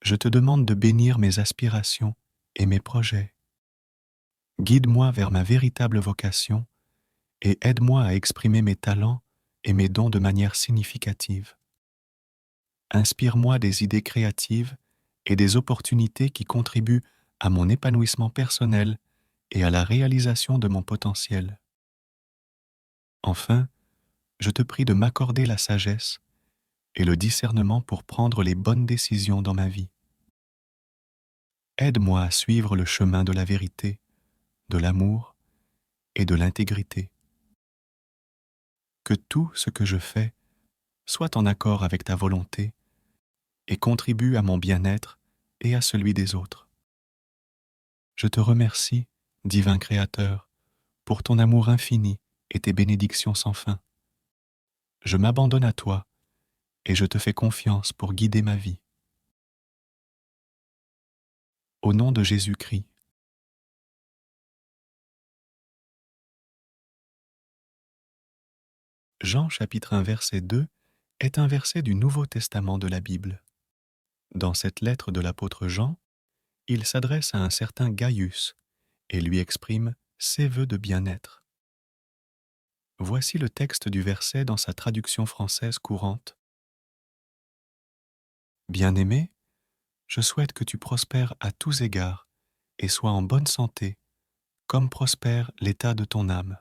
je te demande de bénir mes aspirations et mes projets. Guide-moi vers ma véritable vocation et aide-moi à exprimer mes talents et mes dons de manière significative. Inspire-moi des idées créatives et des opportunités qui contribuent à mon épanouissement personnel et à la réalisation de mon potentiel. Enfin, je te prie de m'accorder la sagesse et le discernement pour prendre les bonnes décisions dans ma vie. Aide-moi à suivre le chemin de la vérité, de l'amour et de l'intégrité. Que tout ce que je fais soit en accord avec ta volonté et contribue à mon bien-être et à celui des autres. Je te remercie, divin Créateur, pour ton amour infini et tes bénédictions sans fin. Je m'abandonne à toi et je te fais confiance pour guider ma vie. Au nom de Jésus-Christ. Jean chapitre 1 verset 2 est un verset du Nouveau Testament de la Bible. Dans cette lettre de l'apôtre Jean, il s'adresse à un certain Gaius et lui exprime ses vœux de bien-être. Voici le texte du verset dans sa traduction française courante. Bien-aimé, je souhaite que tu prospères à tous égards et sois en bonne santé, comme prospère l'état de ton âme.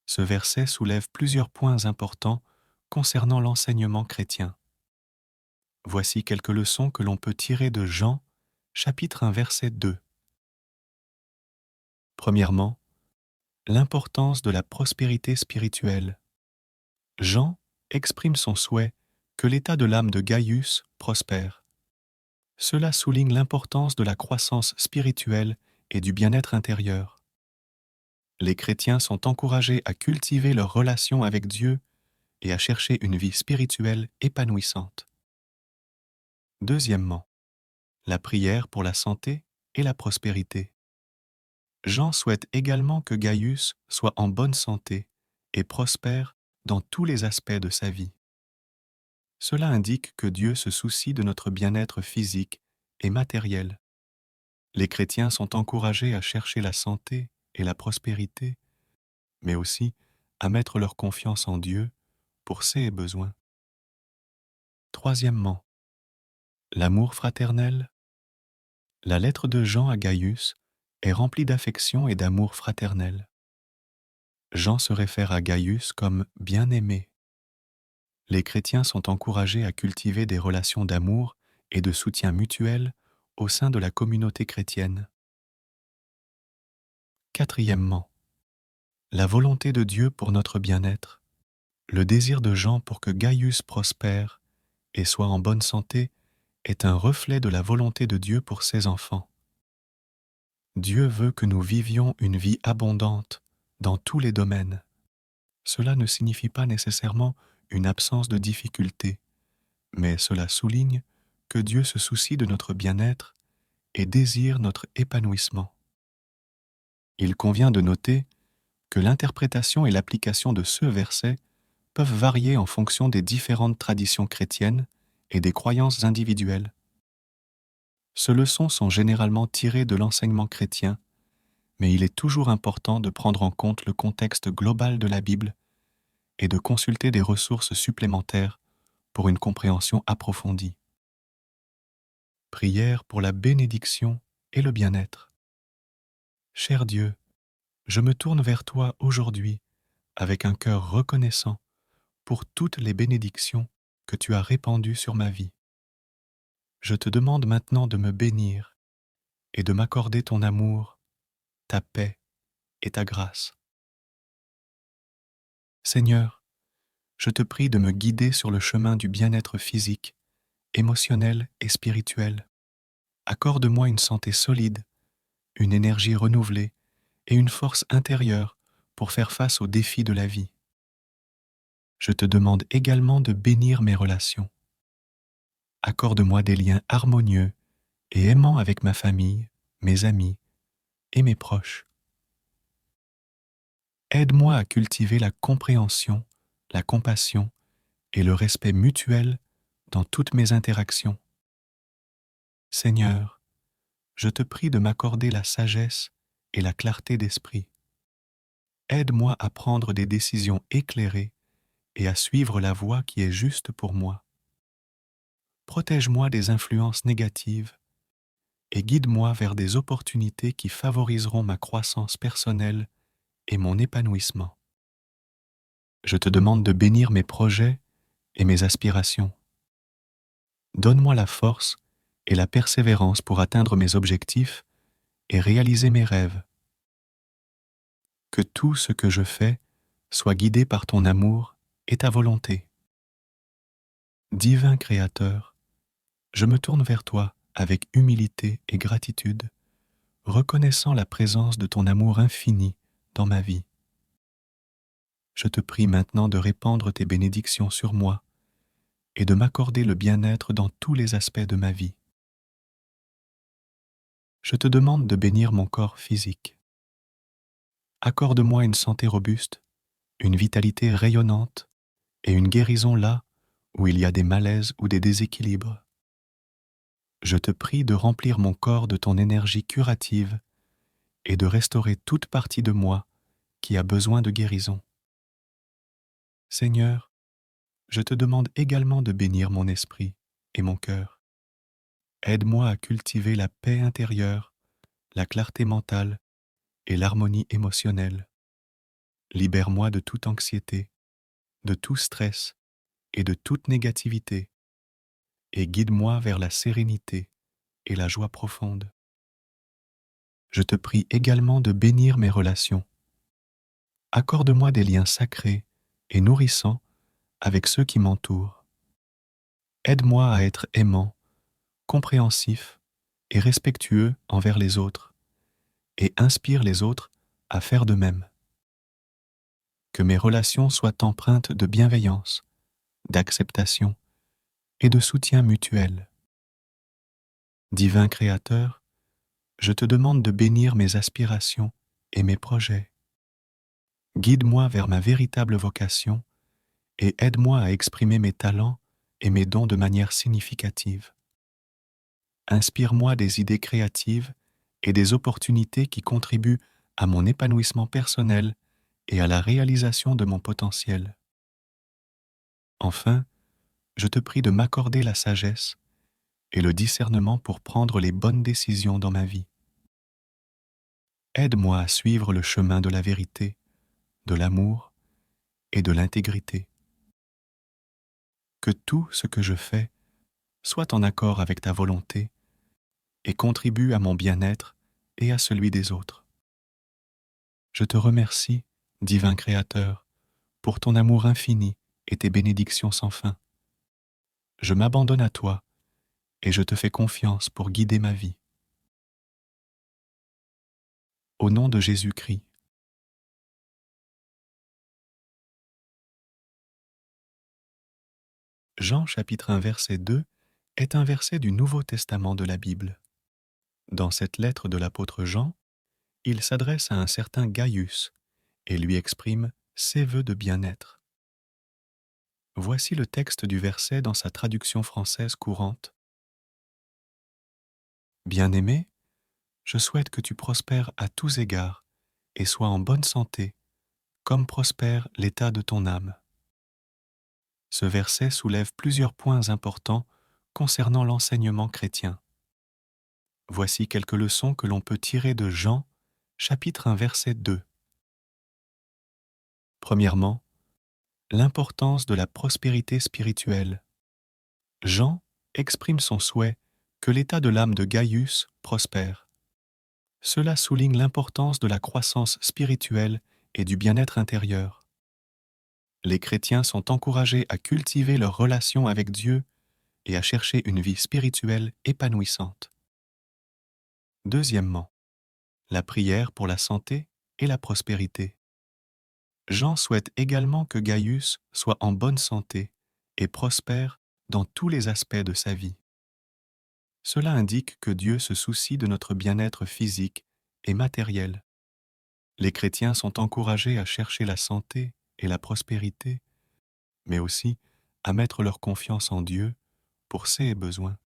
Ce verset soulève plusieurs points importants concernant l'enseignement chrétien. Voici quelques leçons que l'on peut tirer de Jean, chapitre 1, verset 2. Premièrement, l'importance de la prospérité spirituelle. Jean exprime son souhait que l'état de l'âme de Gaius prospère. Cela souligne l'importance de la croissance spirituelle et du bien-être intérieur. Les chrétiens sont encouragés à cultiver leur relation avec Dieu et à chercher une vie spirituelle épanouissante. Deuxièmement, la prière pour la santé et la prospérité. Jean souhaite également que Gaius soit en bonne santé et prospère dans tous les aspects de sa vie. Cela indique que Dieu se soucie de notre bien-être physique et matériel. Les chrétiens sont encouragés à chercher la santé et la prospérité, mais aussi à mettre leur confiance en Dieu pour ses besoins. Troisièmement, l'amour fraternel. La lettre de Jean à Gaius est remplie d'affection et d'amour fraternel. Jean se réfère à Gaius comme bien-aimé. Les chrétiens sont encouragés à cultiver des relations d'amour et de soutien mutuel au sein de la communauté chrétienne. Quatrièmement, la volonté de Dieu pour notre bien-être. Le désir de Jean pour que Gaius prospère et soit en bonne santé est un reflet de la volonté de Dieu pour ses enfants. Dieu veut que nous vivions une vie abondante dans tous les domaines. Cela ne signifie pas nécessairement une absence de difficultés, mais cela souligne que Dieu se soucie de notre bien-être et désire notre épanouissement. Il convient de noter que l'interprétation et l'application de ce verset peuvent varier en fonction des différentes traditions chrétiennes et des croyances individuelles. Ces leçons sont généralement tirées de l'enseignement chrétien, mais il est toujours important de prendre en compte le contexte global de la Bible et de consulter des ressources supplémentaires pour une compréhension approfondie. Prière pour la bénédiction et le bien-être. Cher Dieu, je me tourne vers toi aujourd'hui avec un cœur reconnaissant pour toutes les bénédictions que tu as répandues sur ma vie. Je te demande maintenant de me bénir et de m'accorder ton amour, ta paix et ta grâce. Seigneur, je te prie de me guider sur le chemin du bien-être physique, émotionnel et spirituel. Accorde-moi une santé solide, une énergie renouvelée et une force intérieure pour faire face aux défis de la vie. Je te demande également de bénir mes relations. Accorde-moi des liens harmonieux et aimants avec ma famille, mes amis et mes proches. Aide-moi à cultiver la compréhension, la compassion et le respect mutuel dans toutes mes interactions. Seigneur, je te prie de m'accorder la sagesse et la clarté d'esprit. Aide-moi à prendre des décisions éclairées et à suivre la voie qui est juste pour moi. Protège-moi des influences négatives et guide-moi vers des opportunités qui favoriseront ma croissance personnelle et mon épanouissement. Je te demande de bénir mes projets et mes aspirations. Donne-moi la force et la persévérance pour atteindre mes objectifs et réaliser mes rêves. Que tout ce que je fais soit guidé par ton amour et ta volonté. Divin Créateur, je me tourne vers toi avec humilité et gratitude, reconnaissant la présence de ton amour infini dans ma vie. Je te prie maintenant de répandre tes bénédictions sur moi et de m'accorder le bien-être dans tous les aspects de ma vie. Je te demande de bénir mon corps physique. Accorde-moi une santé robuste, une vitalité rayonnante et une guérison là où il y a des malaises ou des déséquilibres. Je te prie de remplir mon corps de ton énergie curative et de restaurer toute partie de moi qui a besoin de guérison. Seigneur, je te demande également de bénir mon esprit et mon cœur. Aide-moi à cultiver la paix intérieure, la clarté mentale et l'harmonie émotionnelle. Libère-moi de toute anxiété, de tout stress et de toute négativité, et guide-moi vers la sérénité et la joie profonde. Je te prie également de bénir mes relations. Accorde-moi des liens sacrés et nourrissants avec ceux qui m'entourent. Aide-moi à être aimant, compréhensif et respectueux envers les autres, et inspire les autres à faire de même. Que mes relations soient empreintes de bienveillance, d'acceptation et de soutien mutuel. Divin Créateur, Je te demande de bénir mes aspirations et mes projets. Guide-moi vers ma véritable vocation et aide-moi à exprimer mes talents et mes dons de manière significative. Inspire-moi des idées créatives et des opportunités qui contribuent à mon épanouissement personnel et à la réalisation de mon potentiel. Enfin, je te prie de m'accorder la sagesse et le discernement pour prendre les bonnes décisions dans ma vie. Aide-moi à suivre le chemin de la vérité, de l'amour et de l'intégrité. Que tout ce que je fais soit en accord avec ta volonté et contribue à mon bien-être et à celui des autres. Je te remercie, divin Créateur, pour ton amour infini et tes bénédictions sans fin. Je m'abandonne à toi et je te fais confiance pour guider ma vie. Au nom de Jésus-Christ. Jean chapitre 1 verset 2 est un verset du Nouveau Testament de la Bible. Dans cette lettre de l'apôtre Jean, il s'adresse à un certain Gaius et lui exprime ses vœux de bien-être. Voici le texte du verset dans sa traduction française courante. Bien-aimé, je souhaite que tu prospères à tous égards et sois en bonne santé, comme prospère l'état de ton âme. Ce verset soulève plusieurs points importants concernant l'enseignement chrétien. Voici quelques leçons que l'on peut tirer de Jean, chapitre 1, verset 2. Premièrement, l'importance de la prospérité spirituelle. Jean exprime son souhait que l'état de l'âme de Gaius prospère. Cela souligne l'importance de la croissance spirituelle et du bien-être intérieur. Les chrétiens sont encouragés à cultiver leur relation avec Dieu et à chercher une vie spirituelle épanouissante. Deuxièmement, la prière pour la santé et la prospérité. Jean souhaite également que Gaius soit en bonne santé et prospère dans tous les aspects de sa vie. Cela indique que Dieu se soucie de notre bien-être physique et matériel. Les chrétiens sont encouragés à chercher la santé et la prospérité, mais aussi à mettre leur confiance en Dieu pour ses besoins.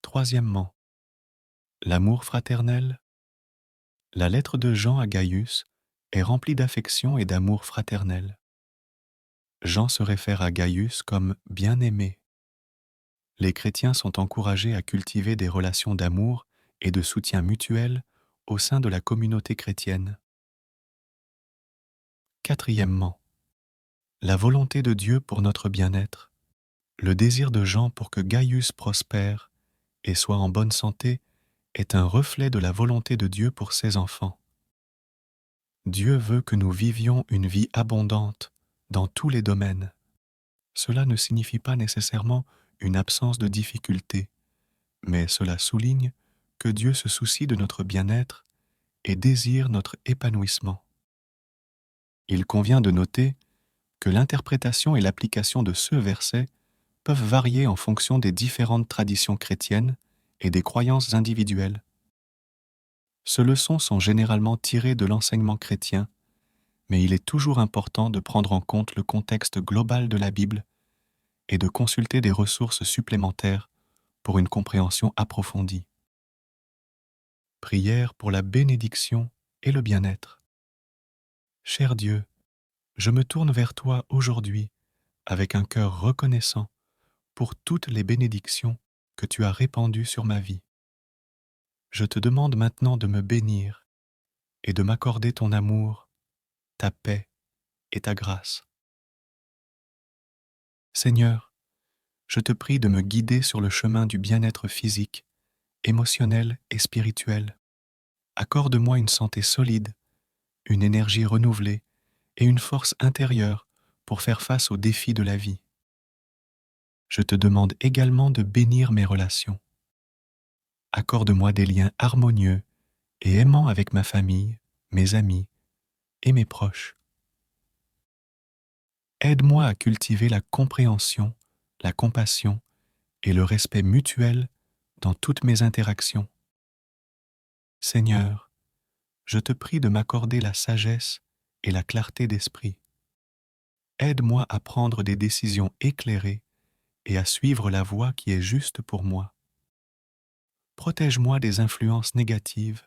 Troisièmement, l'amour fraternel. La lettre de Jean à Gaius est remplie d'affection et d'amour fraternel. Jean se réfère à Gaius comme bien-aimé. Les chrétiens sont encouragés à cultiver des relations d'amour et de soutien mutuel au sein de la communauté chrétienne. Quatrièmement, la volonté de Dieu pour notre bien-être. Le désir de Jean pour que Gaius prospère et soit en bonne santé est un reflet de la volonté de Dieu pour ses enfants. Dieu veut que nous vivions une vie abondante dans tous les domaines. Cela ne signifie pas nécessairement une absence de difficultés, mais cela souligne que Dieu se soucie de notre bien-être et désire notre épanouissement. Il convient de noter que l'interprétation et l'application de ce verset peuvent varier en fonction des différentes traditions chrétiennes et des croyances individuelles. Ces leçons sont généralement tirées de l'enseignement chrétien, mais il est toujours important de prendre en compte le contexte global de la Bible et de consulter des ressources supplémentaires pour une compréhension approfondie. Prière pour la bénédiction et le bien-être. Cher Dieu, je me tourne vers toi aujourd'hui avec un cœur reconnaissant pour toutes les bénédictions que tu as répandues sur ma vie. Je te demande maintenant de me bénir et de m'accorder ton amour, ta paix et ta grâce. Seigneur, je te prie de me guider sur le chemin du bien-être physique, émotionnel et spirituel. Accorde-moi une santé solide, une énergie renouvelée et une force intérieure pour faire face aux défis de la vie. Je te demande également de bénir mes relations. Accorde-moi des liens harmonieux et aimants avec ma famille, mes amis et mes proches. Aide-moi à cultiver la compréhension, la compassion et le respect mutuel dans toutes mes interactions. Seigneur, je te prie de m'accorder la sagesse et la clarté d'esprit. Aide-moi à prendre des décisions éclairées et à suivre la voie qui est juste pour moi. Protège-moi des influences négatives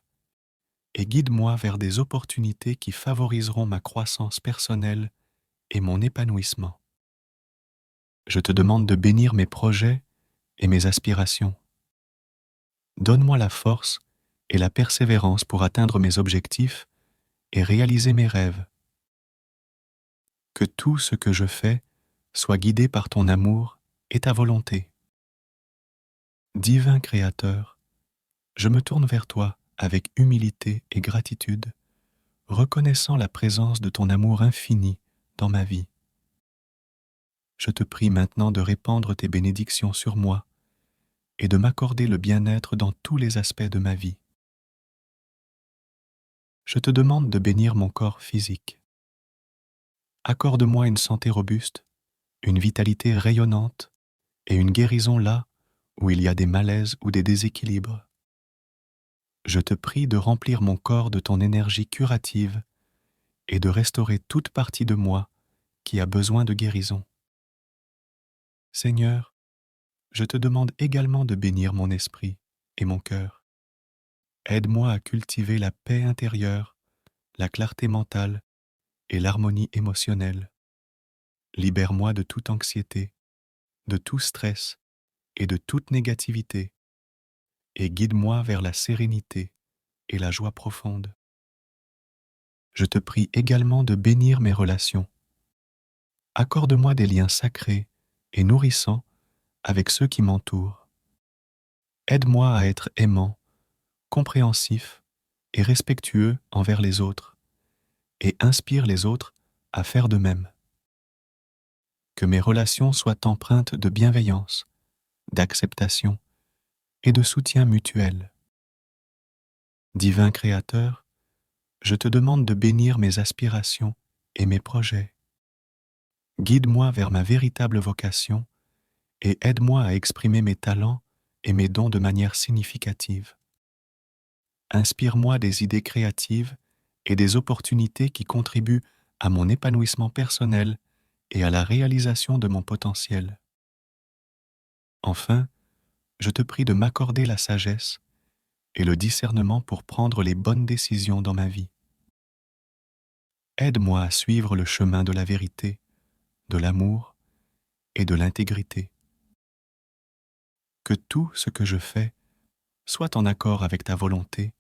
et guide-moi vers des opportunités qui favoriseront ma croissance personnelle et mon épanouissement. Je te demande de bénir mes projets et mes aspirations. Donne-moi la force et la persévérance pour atteindre mes objectifs et réaliser mes rêves. Que tout ce que je fais soit guidé par ton amour et ta volonté. Divin Créateur, je me tourne vers toi avec humilité et gratitude, reconnaissant la présence de ton amour infini dans ma vie. Je te prie maintenant de répandre tes bénédictions sur moi et de m'accorder le bien-être dans tous les aspects de ma vie. Je te demande de bénir mon corps physique. Accorde-moi une santé robuste, une vitalité rayonnante et une guérison là où il y a des malaises ou des déséquilibres. Je te prie de remplir mon corps de ton énergie curative et de restaurer toute partie de moi qui a besoin de guérison. Seigneur, je te demande également de bénir mon esprit et mon cœur. Aide-moi à cultiver la paix intérieure, la clarté mentale et l'harmonie émotionnelle. Libère-moi de toute anxiété, de tout stress et de toute négativité, et guide-moi vers la sérénité et la joie profonde. Je te prie également de bénir mes relations. Accorde-moi des liens sacrés et nourrissants avec ceux qui m'entourent. Aide-moi à être aimant, compréhensif et respectueux envers les autres, et inspire les autres à faire de même. Que mes relations soient empreintes de bienveillance, d'acceptation et de soutien mutuel. Divin Créateur, je te demande de bénir mes aspirations et mes projets. Guide-moi vers ma véritable vocation et aide-moi à exprimer mes talents et mes dons de manière significative. Inspire-moi des idées créatives et des opportunités qui contribuent à mon épanouissement personnel et à la réalisation de mon potentiel. Enfin, je te prie de m'accorder la sagesse et le discernement pour prendre les bonnes décisions dans ma vie. Aide-moi à suivre le chemin de la vérité, de l'amour et de l'intégrité. Que tout ce que je fais soit en accord avec ta volonté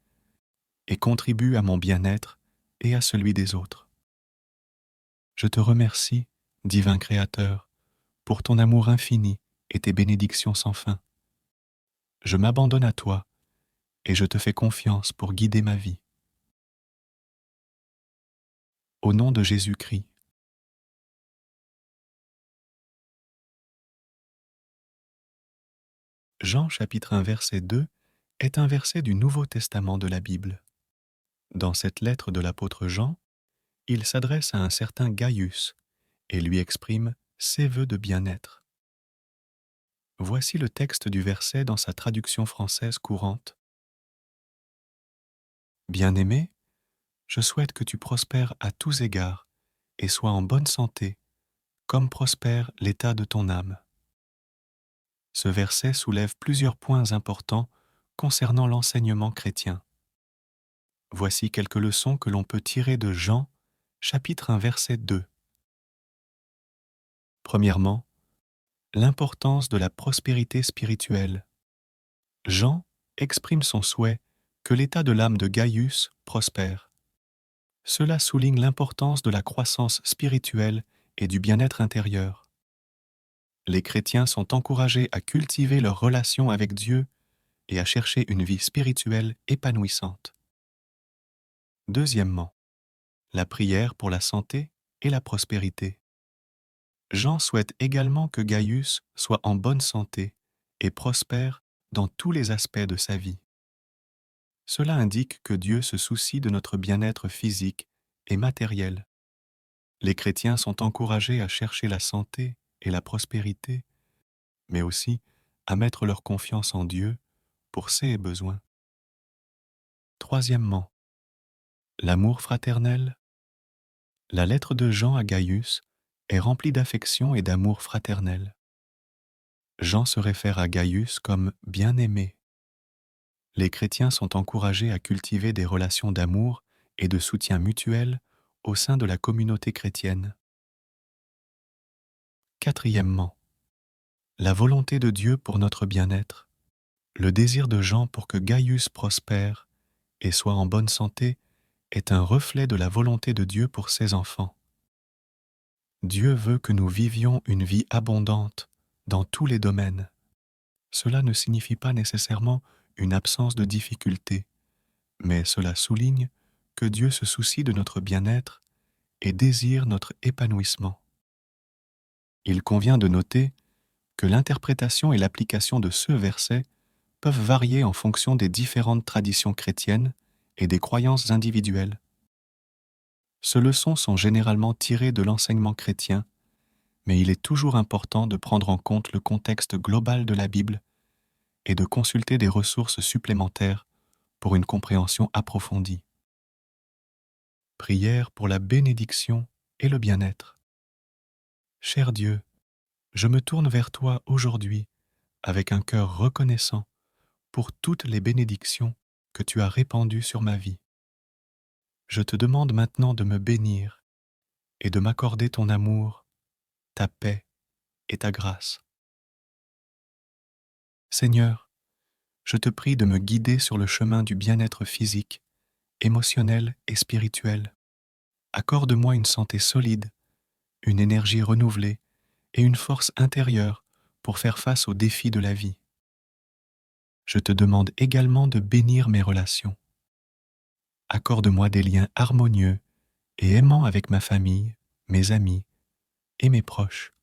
et contribue à mon bien-être et à celui des autres. Je te remercie, divin Créateur, pour ton amour infini et tes bénédictions sans fin. Je m'abandonne à toi et je te fais confiance pour guider ma vie. Au nom de Jésus-Christ. Jean chapitre 1 verset 2 est un verset du Nouveau Testament de la Bible. Dans cette lettre de l'apôtre Jean, il s'adresse à un certain Gaius et lui exprime ses vœux de bien-être. Voici le texte du verset dans sa traduction française courante. Bien-aimé, je souhaite que tu prospères à tous égards et sois en bonne santé, comme prospère l'état de ton âme. Ce verset soulève plusieurs points importants concernant l'enseignement chrétien. Voici quelques leçons que l'on peut tirer de Jean, chapitre 1, verset 2. Premièrement, l'importance de la prospérité spirituelle. Jean exprime son souhait que l'état de l'âme de Gaius prospère. Cela souligne l'importance de la croissance spirituelle et du bien-être intérieur. Les chrétiens sont encouragés à cultiver leur relation avec Dieu et à chercher une vie spirituelle épanouissante. Deuxièmement, la prière pour la santé et la prospérité. Jean souhaite également que Gaius soit en bonne santé et prospère dans tous les aspects de sa vie. Cela indique que Dieu se soucie de notre bien-être physique et matériel. Les chrétiens sont encouragés à chercher la santé et la prospérité, mais aussi à mettre leur confiance en Dieu pour ses besoins. Troisièmement, l'amour fraternel. La lettre de Jean à Gaius est remplie d'affection et d'amour fraternel. Jean se réfère à Gaius comme bien-aimé. Les chrétiens sont encouragés à cultiver des relations d'amour et de soutien mutuel au sein de la communauté chrétienne. Quatrièmement, la volonté de Dieu pour notre bien-être. Le désir de Jean pour que Gaius prospère et soit en bonne santé est un reflet de la volonté de Dieu pour ses enfants. Dieu veut que nous vivions une vie abondante dans tous les domaines. Cela ne signifie pas nécessairement une absence de difficultés, mais cela souligne que Dieu se soucie de notre bien-être et désire notre épanouissement. Il convient de noter que l'interprétation et l'application de ce verset peuvent varier en fonction des différentes traditions chrétiennes et des croyances individuelles. Ces leçons sont généralement tirées de l'enseignement chrétien, mais il est toujours important de prendre en compte le contexte global de la Bible et de consulter des ressources supplémentaires pour une compréhension approfondie. Prière pour la bénédiction et le bien-être. Cher Dieu, je me tourne vers toi aujourd'hui avec un cœur reconnaissant pour toutes les bénédictions que tu as répandues sur ma vie. Je te demande maintenant de me bénir et de m'accorder ton amour, ta paix et ta grâce. Seigneur, je te prie de me guider sur le chemin du bien-être physique, émotionnel et spirituel. Accorde-moi une santé solide, une énergie renouvelée et une force intérieure pour faire face aux défis de la vie. Je te demande également de bénir mes relations. Accorde-moi des liens harmonieux et aimants avec ma famille, mes amis et mes proches.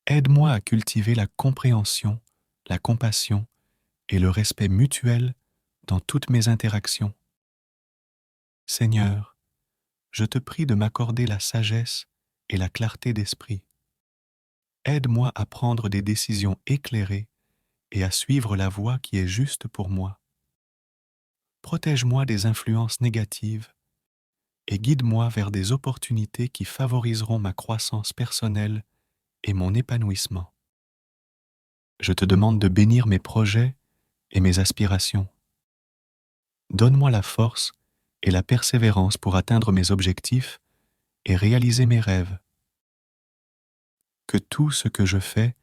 Aide-moi à cultiver la compréhension, la compassion et le respect mutuel dans toutes mes interactions. Seigneur, je te prie de m'accorder la sagesse et la clarté d'esprit. Aide-moi à prendre des décisions éclairées et à suivre la voie qui est juste pour moi. Protège-moi des influences négatives et guide-moi vers des opportunités qui favoriseront ma croissance personnelle et mon épanouissement. Je te demande de bénir mes projets et mes aspirations. Donne-moi la force et la persévérance pour atteindre mes objectifs et réaliser mes rêves. Que tout ce que je fais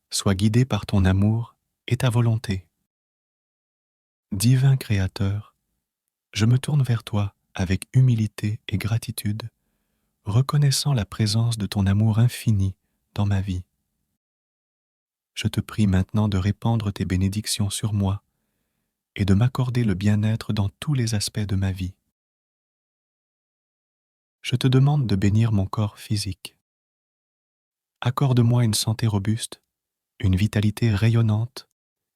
soit guidé par ton amour et ta volonté. Divin Créateur, je me tourne vers toi avec humilité et gratitude, reconnaissant la présence de ton amour infini dans ma vie. Je te prie maintenant de répandre tes bénédictions sur moi et de m'accorder le bien-être dans tous les aspects de ma vie. Je te demande de bénir mon corps physique. Accorde-moi une santé robuste, une vitalité rayonnante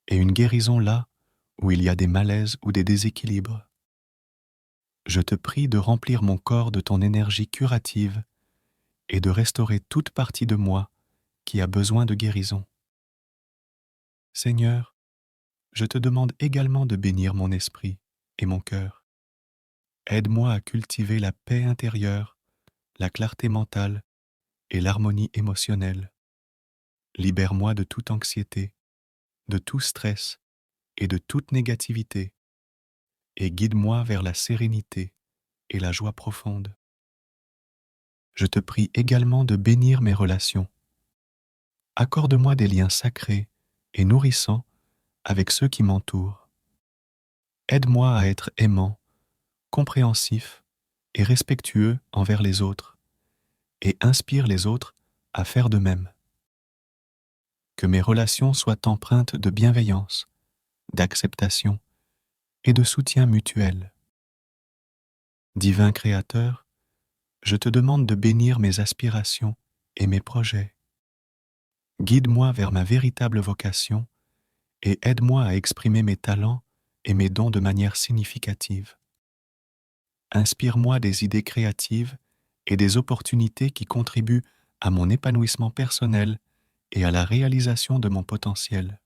et une guérison là où il y a des malaises ou des déséquilibres. Je te prie de remplir mon corps de ton énergie curative et de restaurer toute partie de moi qui a besoin de guérison. Seigneur, je te demande également de bénir mon esprit et mon cœur. Aide-moi à cultiver la paix intérieure, la clarté mentale et l'harmonie émotionnelle. Libère-moi de toute anxiété, de tout stress et de toute négativité, et guide-moi vers la sérénité et la joie profonde. Je te prie également de bénir mes relations. Accorde-moi des liens sacrés et nourrissants avec ceux qui m'entourent. Aide-moi à être aimant, compréhensif et respectueux envers les autres, et inspire les autres à faire de même. Que mes relations soient empreintes de bienveillance, d'acceptation et de soutien mutuel. Divin Créateur, je te demande de bénir mes aspirations et mes projets. Guide-moi vers ma véritable vocation et aide-moi à exprimer mes talents et mes dons de manière significative. Inspire-moi des idées créatives et des opportunités qui contribuent à mon épanouissement personnel et à la réalisation de mon potentiel.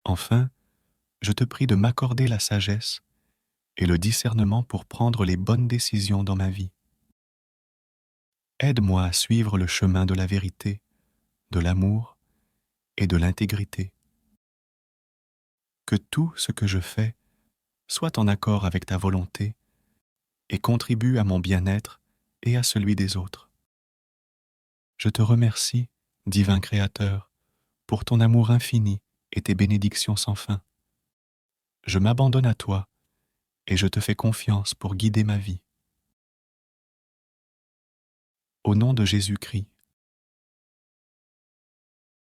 Enfin, je te prie de m'accorder la sagesse et le discernement pour prendre les bonnes décisions dans ma vie. Aide-moi à suivre le chemin de la vérité, de l'amour et de l'intégrité. Que tout ce que je fais soit en accord avec ta volonté et contribue à mon bien-être et à celui des autres. Je te remercie, divin Créateur, pour ton amour infini et tes bénédictions sans fin. Je m'abandonne à toi et je te fais confiance pour guider ma vie. Au nom de Jésus-Christ,